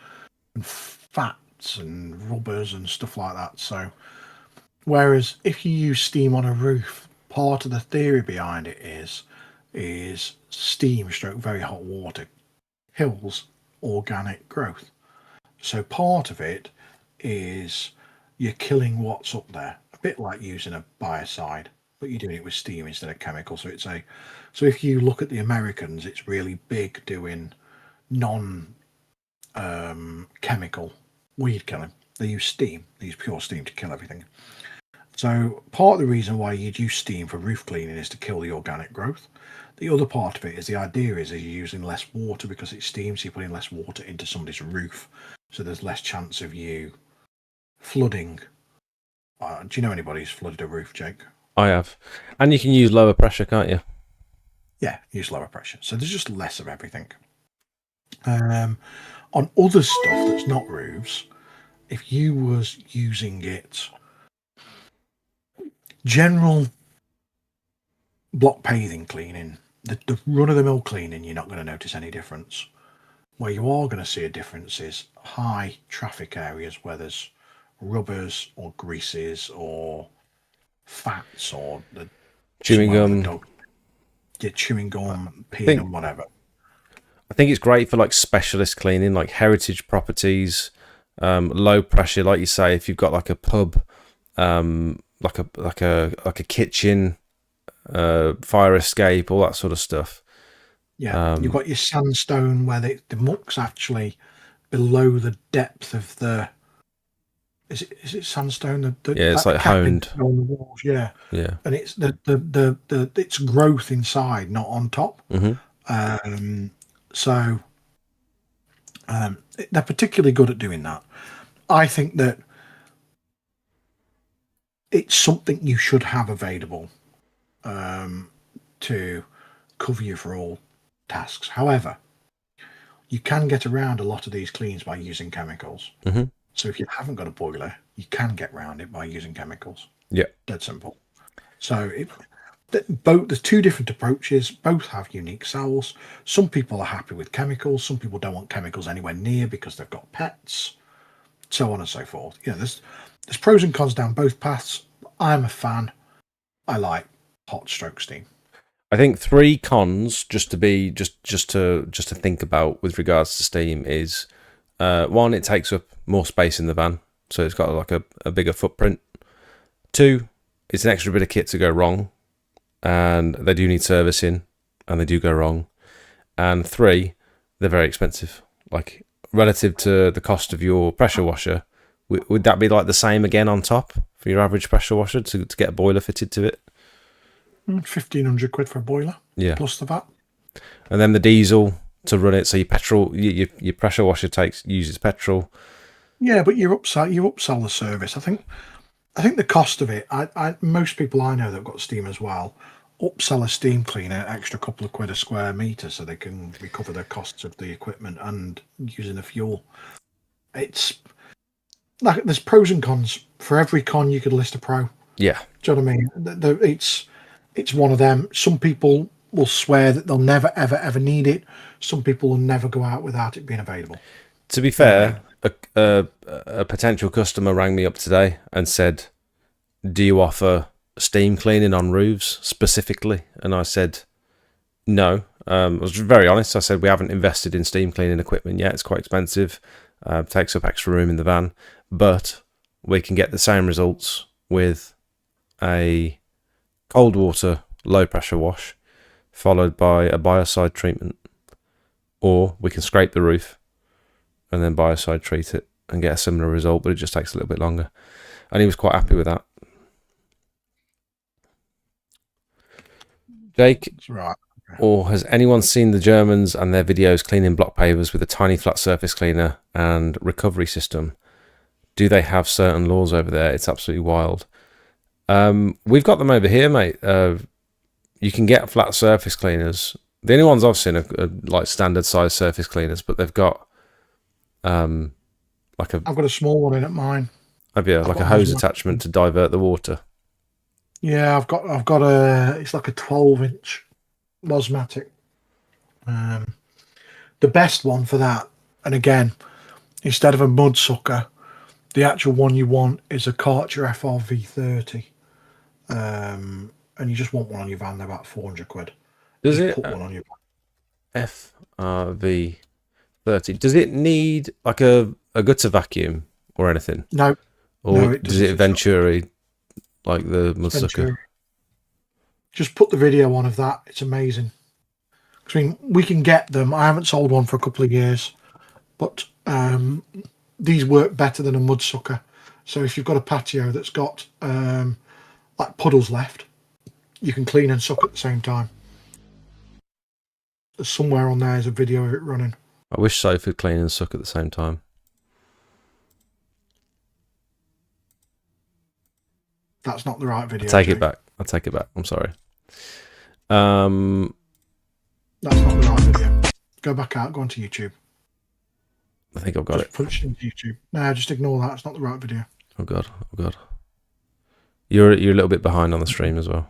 and fats and rubbers and stuff like that. So, whereas if you use steam on a roof, part of the theory behind it is steam stroke very hot water kills organic growth. So part of it is you're killing what's up there, a bit like using a biocide, but you're doing it with steam instead of chemical. So if you look at the Americans, it's really big doing non chemical weed killing. They use steam. They use pure steam to kill everything. So part of the reason why you'd use steam for roof cleaning is to kill the organic growth. The other part of it is the idea is you're using less water because it's steam, so you're putting less water into somebody's roof, so there's less chance of you flooding. Do you know anybody who's flooded a roof, Jake? I have. And you can use lower pressure, can't you? Yeah, use lower pressure. So there's just less of everything. On other stuff that's not roofs, if you was using it general block paving cleaning, the run-of-the-mill cleaning, you're not going to notice any difference. Where you are going to see a difference is high traffic areas where there's rubbers or greases or fats or the Chewing gum. Chewing gum, peeing and whatever. I think it's great for like specialist cleaning, like heritage properties, low pressure, like you say. If you've got like a pub, like a kitchen, fire escape, all that sort of stuff. Yeah, you've got your sandstone where the muck's actually below the depth of the. Is it sandstone? Yeah, it's like honed on the walls. Yeah, yeah, and it's the it's growth inside, not on top. Mm-hmm. So they're particularly good at doing that. I think that it's something you should have available to cover you for all tasks. However, you can get around a lot of these cleans by using chemicals. Mm-hmm. So if you haven't got a boiler, you can get around it by using chemicals. Yeah, dead simple. So there's two different approaches. Both have unique sells. Some people are happy with chemicals. Some people don't want chemicals anywhere near because they've got pets, so on and so forth. You know, there's pros and cons down both paths. I'm a fan. I like hot stroke steam. I think 3 cons just to think about with regards to steam is 1, it takes up more space in the van, so it's got like a bigger footprint. 2, it's an extra bit of kit to go wrong, and they do need servicing, and they do go wrong. And 3, they're very expensive. Like relative to the cost of your pressure washer, would that be like the same again on top for your average pressure washer to get a boiler fitted to it? 1,500 quid for a boiler, yeah, plus the VAT, and then the diesel to run it. So your petrol, your pressure washer uses petrol. Yeah, but you upsell the service. I think the cost of it. Most people I know that've got steam as well upsell a steam cleaner an extra couple of quid a square meter so they can recover their costs of the equipment and using the fuel. It's like there's pros and cons. For every con, you could list a pro. Yeah, do you know what I mean? It's one of them. Some people will swear that they'll never, ever, ever need it. Some people will never go out without it being available. To be fair, a potential customer rang me up today and said, do you offer steam cleaning on roofs specifically? And I said, no. I was very honest. I said, we haven't invested in steam cleaning equipment yet. It's quite expensive. Takes up extra room in the van. But we can get the same results with a cold water, low pressure wash, followed by a biocide treatment. Or we can scrape the roof and then biocide treat it and get a similar result, but it just takes a little bit longer. And he was quite happy with that. Jake, right. Or has anyone seen the Germans and their videos cleaning block pavers with a tiny flat surface cleaner and recovery system? Do they have certain laws over there? It's absolutely wild. We've got them over here, mate. You can get flat surface cleaners. The only ones I've seen are like standard size surface cleaners, but they've got like a. I've got a small one in at mine. Have you like a hose attachment to divert the water? Yeah, I've got a. It's like a 12-inch Mosmatic. The best one for that, and again, instead of a mud sucker, the actual one you want is a Karcher FRV30. And you just want one on your van, they're about 400 quid. Does it? Put one on your van. FRV30. Does it need like a gutter vacuum or anything? No. Or no, does it Venturi like the mud sucker? Just put the video on of that. It's amazing. I mean, we can get them. I haven't sold one for a couple of years. but these work better than a mud sucker. So if you've got a patio that's got like puddles left, you can clean and suck at the same time. Somewhere on there is a video of it running. I wish Sophie could clean and suck at the same time. That's not the right video. Take it back. I'll take it back. I'm sorry. That's not the right video. Go back out. Go onto YouTube. I think I've got Just punch it into YouTube. No, just ignore that. It's not the right video. Oh god. Oh god. You're a little bit behind on the stream as well.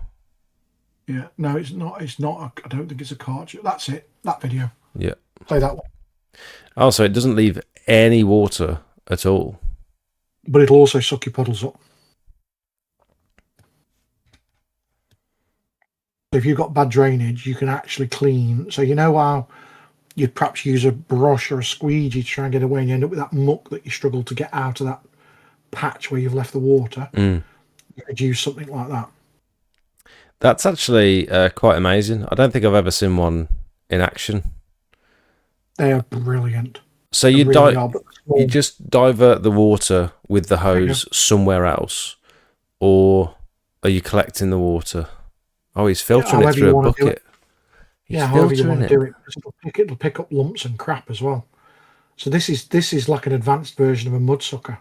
Yeah. No, it's not. It's not. I don't think it's a cartridge. That's it. That video. Yeah. Play that one. Also, it doesn't leave any water at all. But it'll also suck your puddles up. If you've got bad drainage, you can actually clean. So you know how you'd perhaps use a brush or a squeegee to try and get away, and you end up with that muck that you struggle to get out of that patch where you've left the water. You could use something like that. That's actually quite amazing. I don't think I've ever seen one in action. They are brilliant. So They you really are, but you just divert the water with the hose somewhere else, or are you collecting the water? Oh, he's filtering it however through you a wanna do bucket. it. He's Yeah, however you want to filtering do it, because it'll pick up lumps and crap as well. So this is like an advanced version of a mud sucker.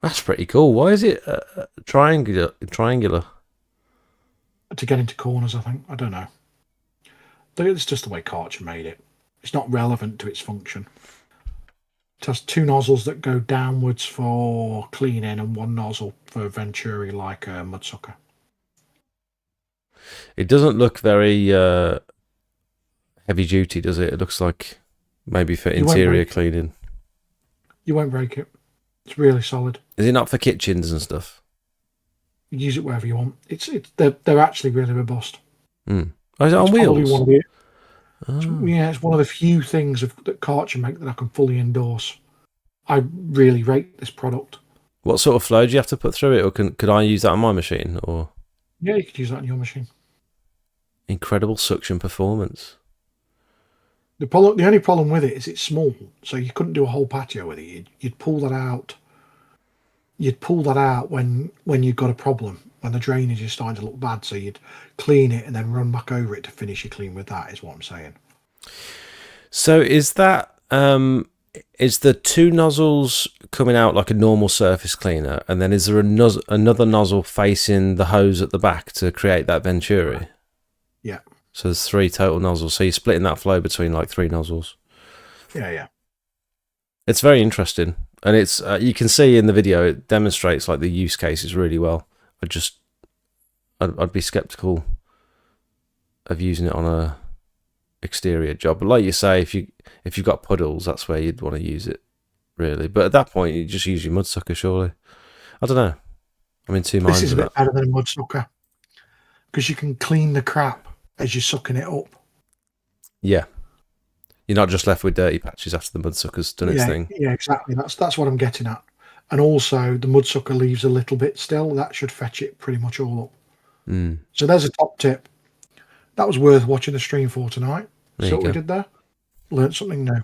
That's pretty cool. Why is it triangular? To get into corners, I think. I don't know. But it's just the way Karcher made it. It's not relevant to its function. It has two nozzles that go downwards for cleaning and one nozzle for Venturi, like a mud sucker. It doesn't look very heavy duty, does it? It looks like maybe for interior cleaning. You won't break it. It's really solid. Is it not for kitchens and stuff? You use it wherever you want. They're actually really robust. Oh, is it on It's wheels? probably one of the, yeah, it's one of the few things that Karcher make that I can fully endorse. I really rate this product. What sort of flow do you have to put through it, or could I use that on my machine? Or Yeah, you could use that on your machine. incredible suction performance. The only problem with it is it's small, so you couldn't do a whole patio with it. You'd pull that out. You'd pull that out when you've got a problem, when the drainage is starting to look bad. So you'd clean it and then run back over it to finish your clean with that. Is what I'm saying. So is that is the two nozzles coming out like a normal surface cleaner, and then is there another nozzle facing the hose at the back to create that Venturi? Yeah. So there's three total nozzles. So you're splitting that flow between like three nozzles. Yeah. It's very interesting, and it's you can see in the video it demonstrates like the use cases really well. I'd be skeptical of using it on a exterior job, but like you say, if you've got puddles, that's where you'd want to use it, really. But at that point, you just use your mud sucker, surely. I don't know. I'm in two minds. This is a with bit that. better than a mud sucker because you can clean the crap as you're sucking it up. Yeah, you're not just left with dirty patches after the mud sucker's done its thing. Yeah, exactly. That's what I'm getting at. And also, the mud sucker leaves a little bit still. That should fetch it pretty much all up. So there's a top tip. That was worth watching the stream for tonight. There So you what we go. did there? Learned something new.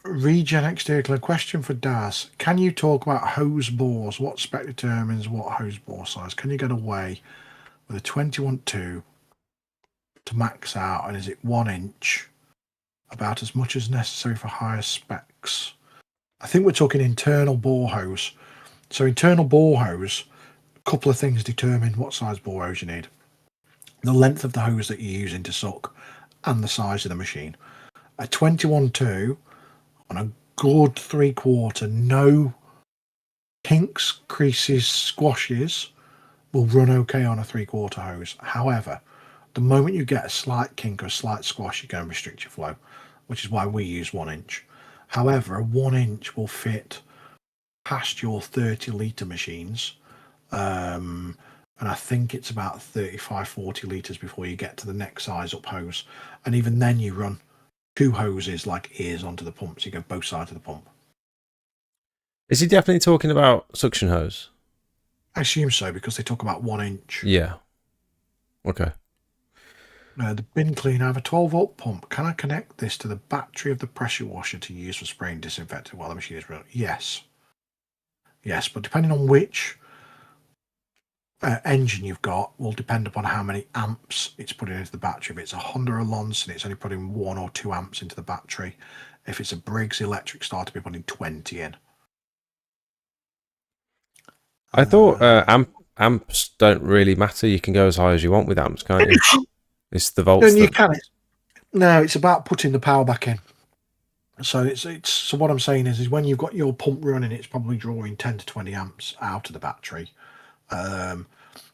Regen exterior clean. Question for Daz. Can you talk about hose bores? What spec determines what hose bore size? Can you get away with a 21.2 to max out? And is it 1 inch? About as much as necessary for higher specs. I think we're talking internal bore hose. So internal bore hose, a couple of things determine what size bore hose you need. The length of the hose that you're using to suck and the size of the machine. A 21.2 on a good 3/4, no kinks, creases, squashes will run okay on a 3/4 hose. However, the moment you get a slight kink or a slight squash, you're going to restrict your flow, which is why we use 1 inch. However, a 1 inch will fit past your 30-litre machines. And I think it's about 35-40 litres before you get to the next size up hose. And even then you run two hoses like ears onto the pump, so you go both sides of the pump. Is he definitely talking about suction hose? I assume so, because they talk about 1 inch. Yeah. Okay. The bin cleaner. I have a 12-volt pump. Can I connect this to the battery of the pressure washer to use for spraying disinfectant while the machine is running? Yes. Yes, but depending on which engine you've got will depend upon how many amps it's putting into the battery. If it's a Honda Alonso and it's only putting 1 or 2 amps into the battery. If it's a Briggs electric start, to be putting 20 in. I thought amps don't really matter. You can go as high as you want with amps, can't you? It's the volts. And you can. No, it's about putting the power back in. So so what I'm saying is when you've got your pump running, it's probably drawing 10 to 20 amps out of the battery.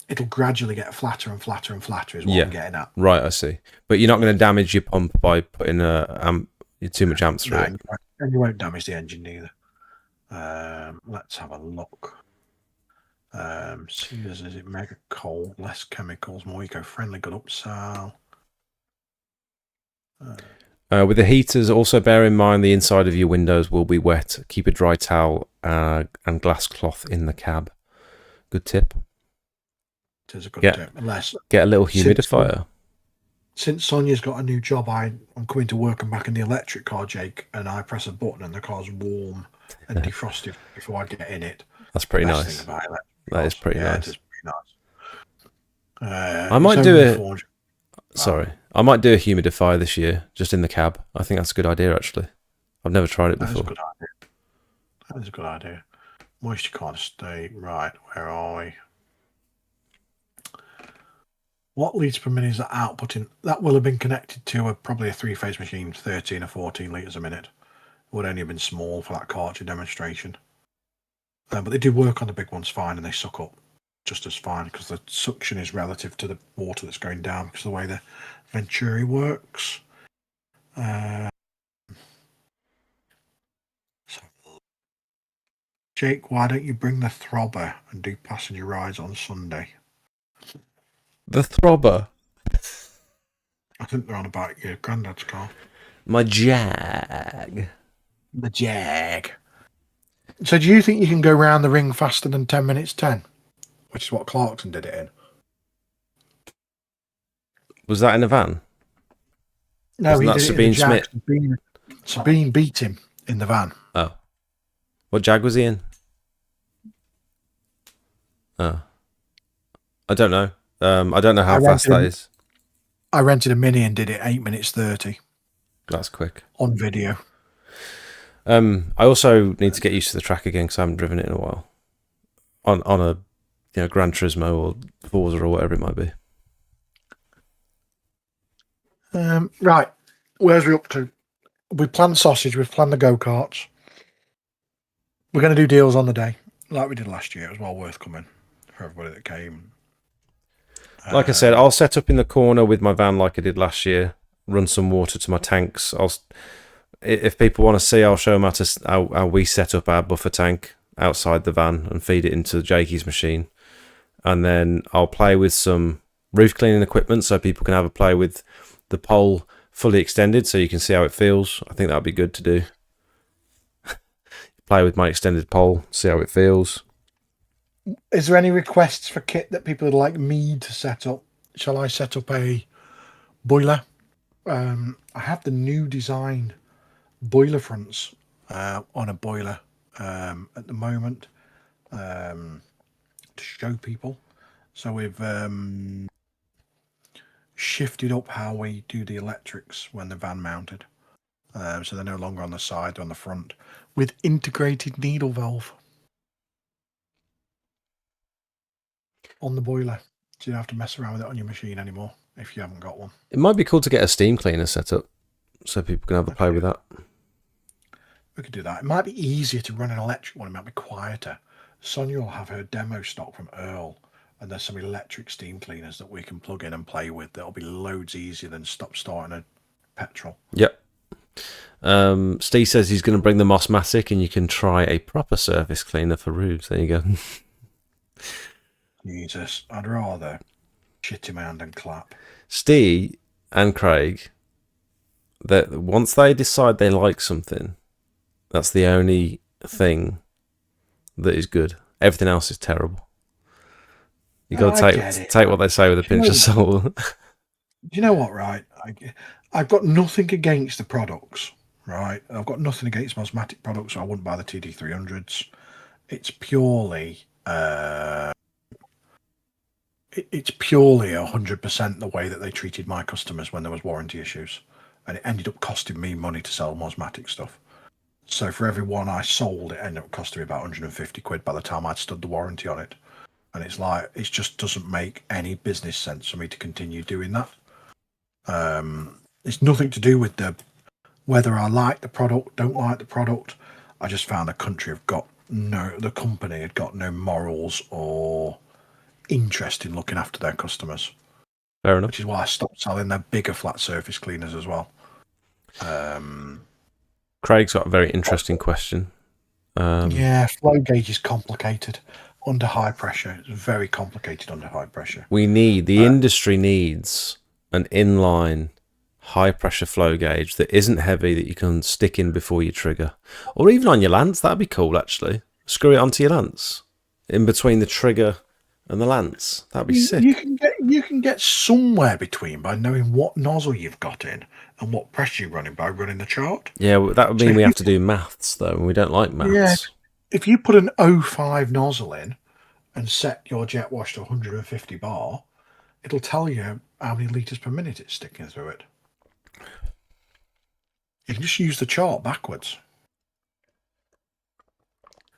It'll gradually get flatter and flatter and flatter is what I'm getting at. Right, I see. But you're not going to damage your pump by putting too much amps through it. And you won't damage the engine either. Let's have a look. Sears, is it mega cold, less chemicals, more eco-friendly, good upsell. With the heaters, also bear in mind the inside of your windows will be wet. Keep a dry towel and glass cloth in the cab. Good tip. It is a good tip. Get a little humidifier. Since Sonia's got a new job, I'm coming to work and back in the electric car, Jake, and I press a button and the car's warm and defrosted before I get in it. That's pretty nice. That is pretty nice. It is pretty nice. I might do I might do a humidifier this year, just in the cab. I think that's a good idea, actually. I've never tried it before. That is a good idea. Moisture can't stay. Right, where are we? What litres per minute is that outputting? That will have been connected to probably a 3-phase machine, 13 or 14 litres a minute. It would only have been small for that cartridge demonstration. But they do work on the big ones fine, and they suck up just as fine because the suction is relative to the water that's going down because of the way the Venturi works. Jake, why don't you bring the Throbber and do passenger rides on Sunday? The Throbber? I think they're on about your granddad's car. My Jag. The Jag. So do you think you can go round the ring faster than 10 minutes 10? Which is what Clarkson did it in. Was that in a van? No, Wasn't that Sabine Smith? Sabine beat him in the van. Oh. What Jag was he in? Oh. I don't know. I don't know how fast that is. I rented a Mini and did it 8 minutes 30. That's quick. On video. I also need to get used to the track again because I haven't driven it in a while. On a Gran Turismo or Forza or whatever it might be. Right. Where's we up to? We planned sausage. We've planned the go-karts. We're going to do deals on the day, like we did last year. It was well worth coming for everybody that came. Like I said, I'll set up in the corner with my van like I did last year. Run some water to my tanks. If people want to see, I'll show them how we set up our buffer tank outside the van and feed it into Jakey's machine. And then I'll play with some roof cleaning equipment so people can have a play with the pole fully extended so you can see how it feels. I think that would be good to do. Play with my extended pole, see how it feels. Is there any requests for kit that people would like me to set up? Shall I set up a boiler? I have the new design boiler fronts on a boiler at the moment to show people. So we've shifted up how we do the electrics when they're van mounted. So they're no longer on the side, they're on the front with integrated needle valve on the boiler. So you don't have to mess around with it on your machine anymore if you haven't got one. It might be cool to get a steam cleaner set up so people can have a play with that. We could do that. It might be easier to run an electric one. It might be quieter. Sonia will have her demo stock from Earl, and there's some electric steam cleaners that we can plug in and play with. That'll be loads easier than starting a petrol. Yep. Steve says he's going to bring the Mossmatic and you can try a proper surface cleaner for roofs. There you go. Jesus, I'd rather shit him hand and clap. Steve and Craig, that once they decide they like something, that's the only thing that is good. Everything else is terrible. You got to take what they say with a pinch of salt. Do you know what? Right, I've got nothing against the products. Right, I've got nothing against Mosmatic products. So I wouldn't buy the TD300s. It's purely, it's purely 100% the way that they treated my customers when there was warranty issues, and it ended up costing me money to sell Mosmatic stuff. So for every one I sold, it ended up costing me about 150 quid by the time I'd stood the warranty on it. And it's like, it just doesn't make any business sense for me to continue doing that. It's nothing to do with whether I like the product, don't like the product. I just found the company had got no morals or interest in looking after their customers. Fair enough. Which is why I stopped selling their bigger flat surface cleaners as well. Craig's got a very interesting question. Yeah, flow gauge is complicated under high pressure. It's very complicated under high pressure. The industry needs an inline high pressure flow gauge that isn't heavy, that you can stick in before you trigger, or even on your lance. That'd be cool, actually. Screw it onto your lance in between the trigger and the lance. That'd be sick. You can get somewhere between by knowing what nozzle you've got in and what pressure you're running by running the chart. Yeah, that would mean we have to do maths though, and we don't like maths. Yeah, if you put an 05 nozzle in and set your jet wash to 150 bar, it'll tell you how many litres per minute it's sticking through it. You can just use the chart backwards.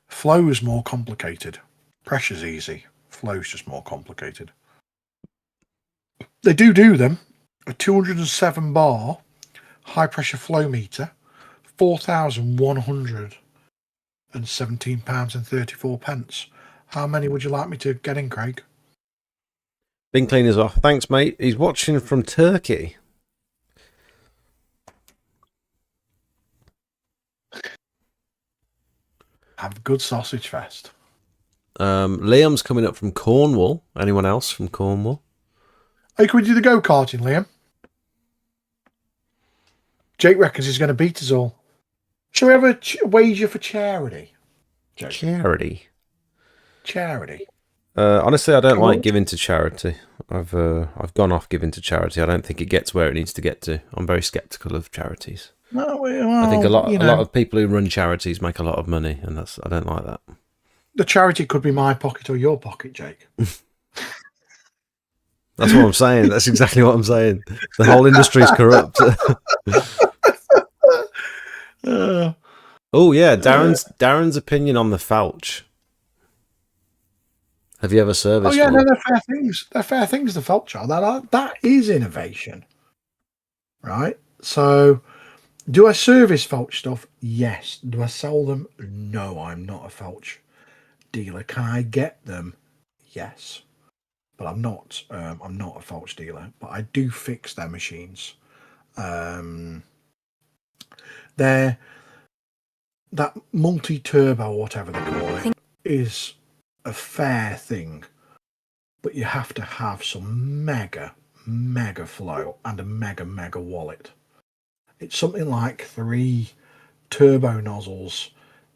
Flow is more complicated. Pressure's easy. Flow's just more complicated. They do them. A 207 bar high pressure flow meter, £4,117.34. How many would you like me to get in, Craig? Bin cleaner's off. Thanks, mate. He's watching from Turkey. Have a good sausage fest. Liam's coming up from Cornwall. Anyone else from Cornwall? Hey, can we do the go-karting, Liam? Jake reckons he's going to beat us all. Shall we have a wager for charity? Jake? Charity? Honestly, I don't like giving to charity. I've gone off giving to charity. I don't think it gets where it needs to get to. I'm very sceptical of charities. No, well, I think a lot of people who run charities make a lot of money, and I don't like that. The charity could be my pocket or your pocket, Jake. That's what I'm saying. That's exactly what I'm saying. The whole industry's corrupt. Oh yeah, Darren's opinion on the Felch. Have you ever serviced? Oh yeah, no, they're fair things. They're fair things. The Felch are that is innovation, right? So, do I service Felch stuff? Yes. Do I sell them? No, I'm not a Felch dealer. Can I get them? Yes. But I'm not a Felch dealer, but I do fix their machines. They're that multi-turbo, whatever they call it, is a fair thing, but you have to have some mega flow and a mega wallet. It's something like 3 turbo nozzles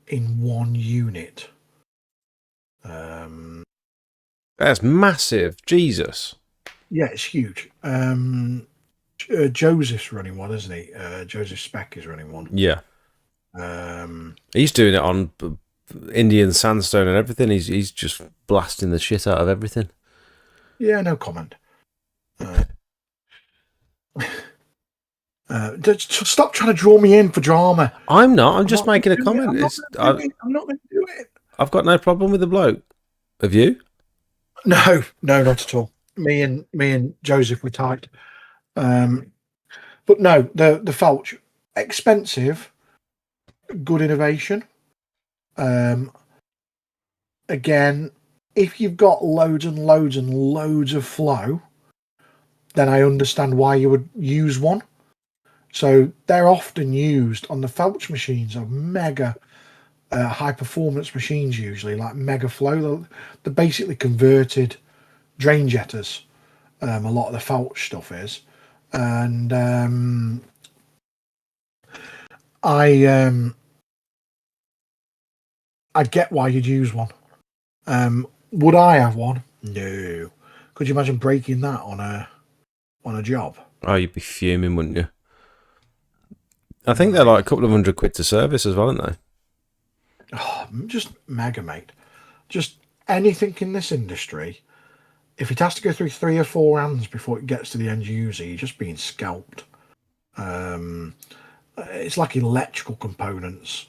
in one unit. That's massive. Jesus. Yeah, it's huge. Joseph's running one, isn't he? Joseph Speck is running one. Yeah. He's doing it on Indian sandstone and everything. He's just blasting the shit out of everything. Yeah, no comment. Stop trying to draw me in for drama. I'm not. I'm just making a comment. I'm not going to do it. I've got no problem with the bloke. Have you? No, not at all. Me and Joseph were tight. But no, the Felch, expensive, good innovation. Again, if you've got loads and loads of flow, then I understand why you would use one. So they're often used on the Felch machines, are mega high performance machines, usually like mega flow. They're basically converted drain jetters. A lot of the Felch stuff is, and I get why you'd use one. Would I have one? No. Could you imagine breaking that on a on a job. Oh, you'd be fuming, wouldn't you? I think they're like a couple of £100 to service as well, aren't they? Oh, just mega, mate. Just anything in this industry, if it has to go through 3 or 4 hands before it gets to the end user, you're just being scalped. It's like electrical components.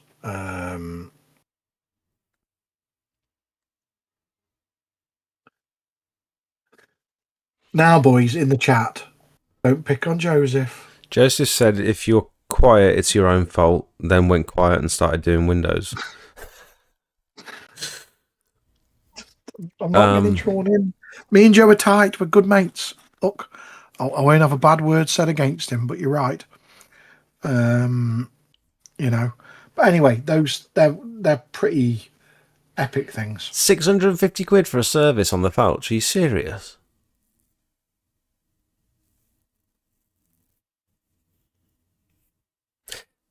Now, boys, in the chat, don't pick on Joseph. Joseph said if you're quiet, it's your own fault, then went quiet and started doing Windows. I'm not getting drawn in. Me and Joe are tight. We're good mates. Look, I won't have a bad word said against him, but you're right. You know. But anyway, they're pretty epic things. £650 for a service on the Felch. Are you serious?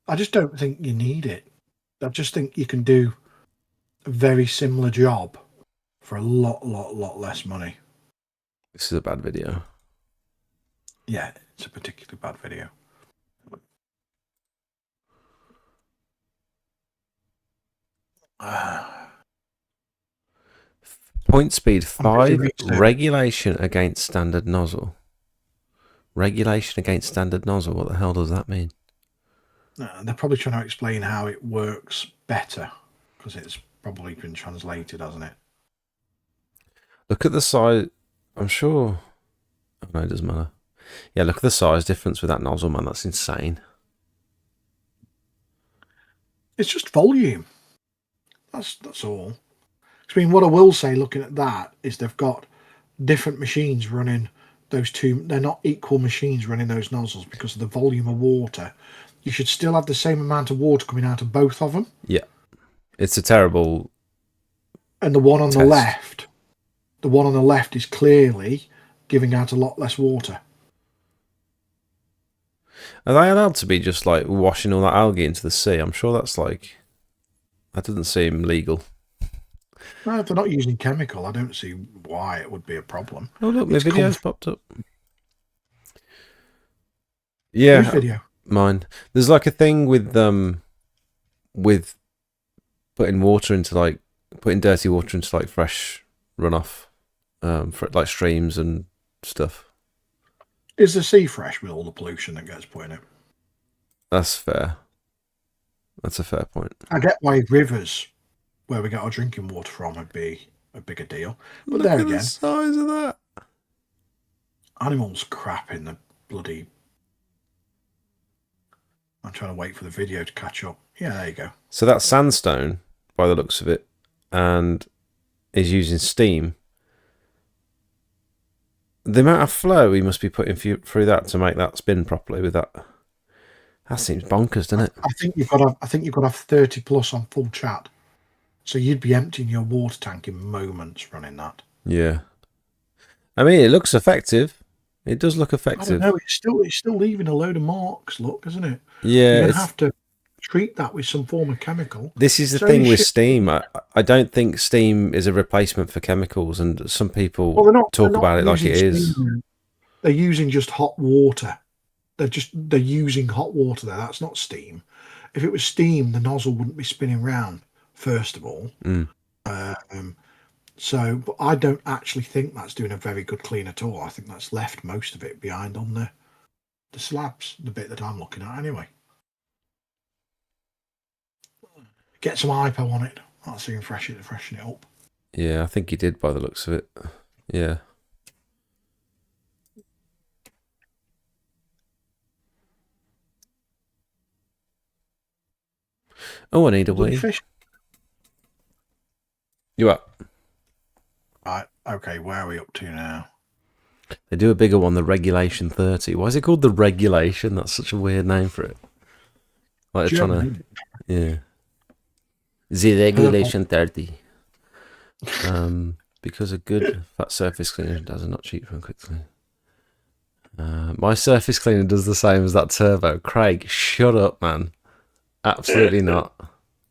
I just don't think you need it. I just think you can do a very similar job for a lot less money. This is a bad video. Yeah, it's a particularly bad video. Point speed 5, research. regulation against standard nozzle. Regulation against standard nozzle, what the hell does that mean? They're probably trying to explain how it works better, because it's probably been translated, hasn't it? Look at the size. I'm sure. Oh, no, it doesn't matter. Yeah, look at the size difference with that nozzle, man. That's insane. It's just volume. That's all. I mean, what I will say, looking at that, is they've got different machines running those two. They're not equal machines running those nozzles because of the volume of water. You should still have the same amount of water coming out of both of them. Yeah. It's a terrible. And the one on test. the one on the left is clearly giving out a lot less water. Are they allowed to be just like washing all that algae into the sea? I'm sure that's like. That doesn't seem legal. No, if they're not using chemical, I don't see why it would be a problem. Oh, look, my It's video's popped up. Yeah. Whose video? Mine. There's like a thing with putting water into like putting dirty water into like fresh runoff, for like streams and stuff. Is the sea fresh with all the pollution that gets put in it? That's fair. That's a fair point. I get why rivers, where we get our drinking water from, would be a bigger deal. But Look there at again, the size of that. animals crap in the bloody. I'm trying to wait for the video to catch up. Yeah, there you go. So that's sandstone, by the looks of it, and is using steam. The amount of flow he must be putting through that to make that spin properly with that. That seems bonkers, doesn't it? I think you've got to have 30 plus on full chat, so you'd be emptying your water tank in moments running that. Yeah. I mean, it looks effective. It does look I effective. don't know. It's still leaving a load of marks. Look, isn't it? Yeah. You're gonna have to treat that with some form of chemical. This is the So thing you with should- steam. I don't think steam is a replacement for chemicals, and some people Well, talk about it like it using is. steam. They're using just hot water. They're using hot water there. That's not steam. If it was steam, the nozzle wouldn't be spinning round. First of all, but I don't actually think that's doing a very good clean at all. I think that's left most of it behind on the slabs, the bit that I'm looking at anyway. Get some hypo on it. That's so you can freshen it up. Yeah, I think he did by the looks of it. Yeah. Oh, I need a Bloody wee. fish. You up? Right. Okay. Where are we up to now? They do a bigger one, the Regulation 30. Why is it called the Regulation? That's such a weird name for it. Like they're trying to, yeah. The Regulation 30. Because a good fat surface cleaner does not cheat from quick clean. My surface cleaner does the same as that turbo. Craig, shut up, man. Absolutely not.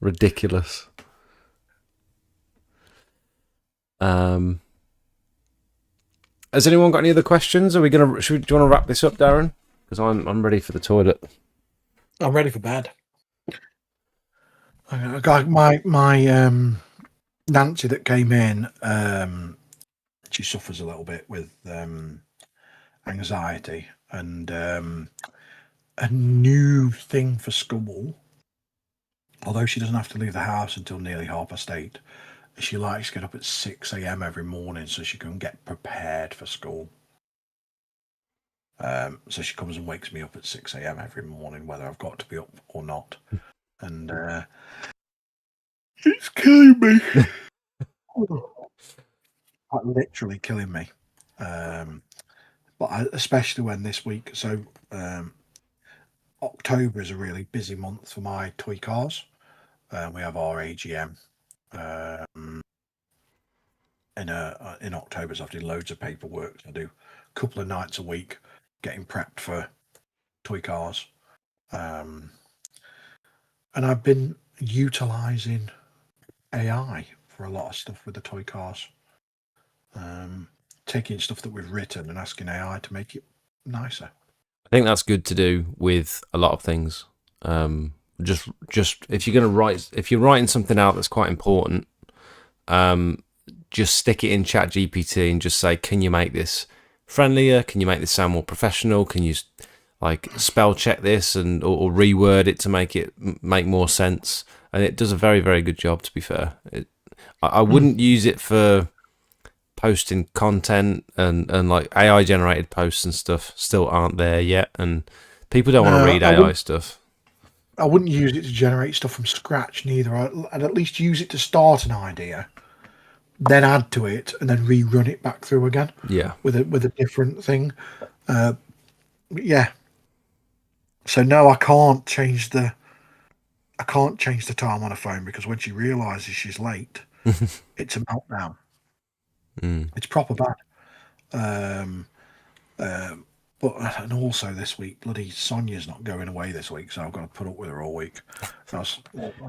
Ridiculous. Has anyone got any other questions? Are we gonna? Do you want to wrap this up, Darren? Because I'm ready for the toilet. I'm ready for bed. I got my Nancy that came in. She suffers a little bit with anxiety, and a new thing for school. Although she doesn't have to leave the house until nearly 8:30, she likes to get up at 6 a.m. every morning so she can get prepared for school. So she comes and wakes me up at 6 a.m. every morning, whether I've got to be up or not. And it's killing me. Like, literally killing me. But especially when this week, so October is a really busy month for my toy cars. We have our AGM in October, so I have to do loads of paperwork. I do a couple of nights a week getting prepped for toy cars. And I've been utilising AI for a lot of stuff with the toy cars. Taking stuff that we've written and asking AI to make it nicer. I think that's good to do with a lot of things. Just if you're gonna write, if you're writing something out that's quite important, just stick it in Chat GPT and just say, can you make this friendlier? Can you make this sound more professional? Can you like spell check this and or reword it to make it make more sense? And it does a very, very good job, to be fair. I wouldn't use it for posting content, and like AI generated posts and stuff still aren't there yet, and people don't want to read AI stuff. I wouldn't use it to generate stuff from scratch neither. I'd at least use it to start an idea, then add to it, and then rerun it back through again. Yeah, with a different thing. Yeah. So no, I can't change the time on a phone, because when she realises she's late, it's a meltdown. It's proper bad. But and also this week, bloody Sonia's not going away this week, so I've got to put up with her all week.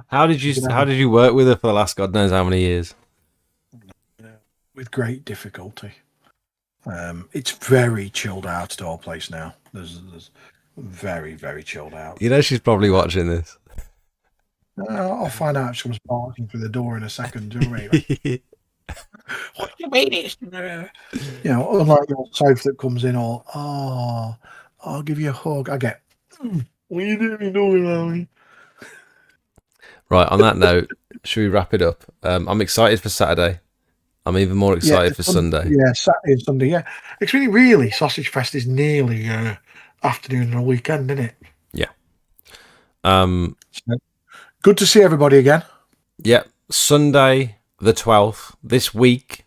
How did you work with her for the last God knows how many years? With great difficulty. It's very chilled out at our place now. There's very, very chilled out. You know she's probably watching this. I'll find out if she comes barking through the door in a second. Do you know what I mean? What do you mean it's... You know, unlike your Soph that comes in all, I'll give you a hug. I get, what are you doing, Mommy? Right, on that note, should we wrap it up? I'm excited for Saturday. I'm even more excited for Sunday. Yeah, Saturday and Sunday, yeah. It's really Sausage Fest is nearly afternoon and a weekend, isn't it? Yeah. So, good to see everybody again. Yeah, Sunday the 12th, this week,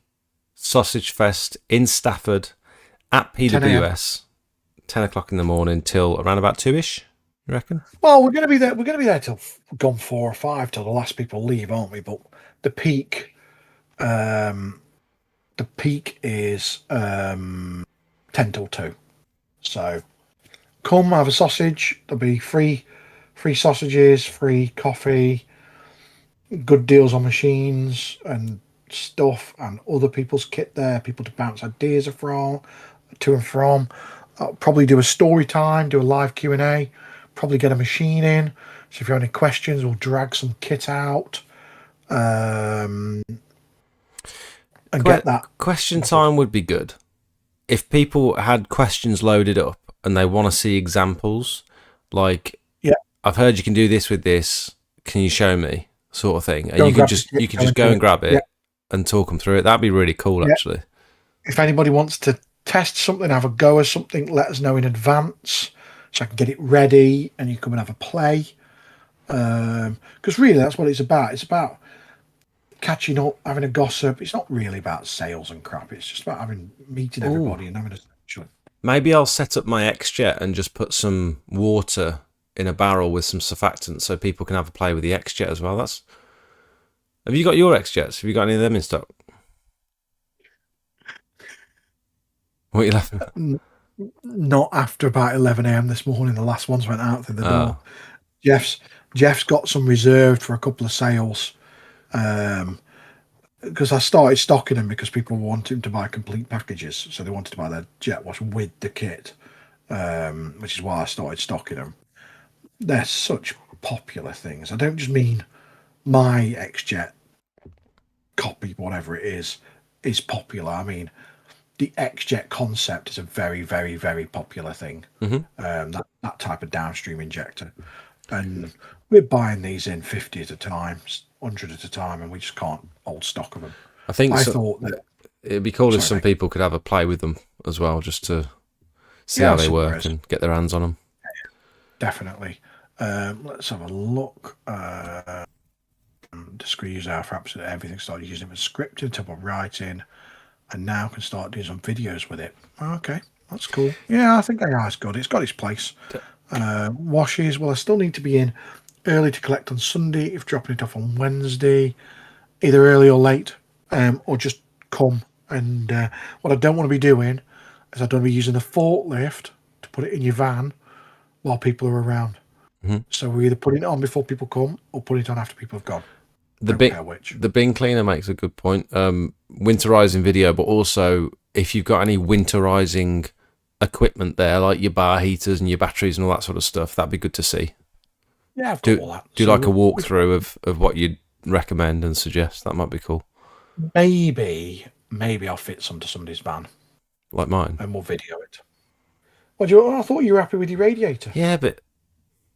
Sausage Fest in Stafford at PWS, 10 o'clock in the morning till around about 2ish, you reckon? Well, we're going to be there. We're going to be there till gone 4 or 5 till the last people leave, aren't we? But the peak is 10 till 2. So come have a sausage. There'll be free sausages, free coffee, good deals on machines and stuff, and other people's kit there, people to bounce ideas from, to and from. I'll probably do a story time, do a live Q&A, probably get a machine in. So if you have any questions, we'll drag some kit out. And get that. Question time would be good. If people had questions loaded up and they want to see examples, like, yeah, I've heard you can do this with this, can you show me? Sort of thing. And you can just go and grab it and talk them through it. That'd be really cool, actually. If anybody wants to test something, have a go or something, let us know in advance so I can get it ready and you come and have a play. Because really, that's what it's about. It's about catching up, having a gossip. It's not really about sales and crap. It's just about meeting everybody and having a session. Maybe I'll set up my XJet and just put some water in a barrel with some surfactants so people can have a play with the XJet as well. Have you got your XJets? Have you got any of them in stock? What are you laughing at? Not after about 11 a.m. this morning. The last ones went out through the door. Jeff's got some reserved for a couple of sales. because I started stocking them because people were wanting to buy complete packages, so they wanted to buy their jet wash with the kit, which is why I started stocking them. They're such popular things. I don't just mean my X-Jet copy, whatever it is popular. I mean, the X-Jet concept is a very, very, very popular thing. That type of downstream injector, and we're buying these in 50 at a time, 100 at a time, and we just can't hold stock of them. I think Thought that it'd be cool if Sorry, some mate. people could have a play with them as well, just to see Yeah, how they some work present. and get their hands on them. Definitely. Let's have a look. Discrete use our for absolutely everything. Started using it with scripting, top of writing, and now can start doing some videos with it. Okay, that's cool. Yeah, I think AI's good. It's got its place. Washes, well, I still need to be in early to collect on Sunday, if dropping it off on Wednesday, either early or late, or just come. And what I don't want to be doing is I don't want to be using the forklift to put it in your van while people are around. So we're either putting it on before people come or putting it on after people have gone. The Don't care which. the bin cleaner makes a good point. Winterizing video, but also if you've got any winterizing equipment there, like your bar heaters and your batteries and all that sort of stuff, that'd be good to see. Yeah, I've got all that. Do So like a walkthrough of what you'd recommend and suggest. That might be cool. maybe I'll fit some to somebody's van Like mine. and we'll video it. Well, I thought you were happy with your radiator. Yeah, but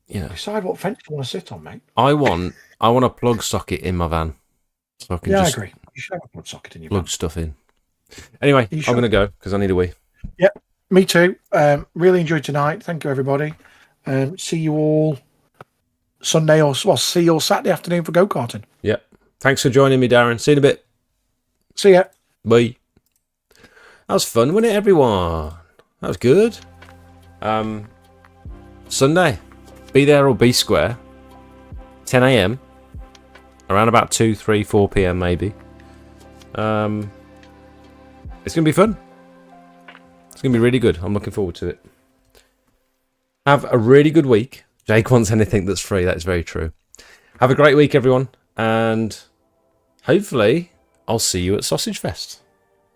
you know, Decide what fence you want to sit on, mate. I want a plug socket in my van, so I can Yeah, I just agree. You should have a plug socket in your plug van. stuff in. Anyway, You I'm should. going to go because I need a wee. Yep, me too. Really enjoyed tonight. Thank you, everybody. See you all Sunday see you all Saturday afternoon for go-karting. Yep. Thanks for joining me, Darren. See you in a bit. See ya. Bye. That was fun, wasn't it, everyone? That was good. Sunday, be there or be square. 10 a.m. Around about 2, 3, 4 p.m. maybe. It's going to be fun. It's going to be really good. I'm looking forward to it. Have a really good week. Jake wants anything that's free. That's very true. Have a great week, everyone. And hopefully I'll see you at Sausage Fest.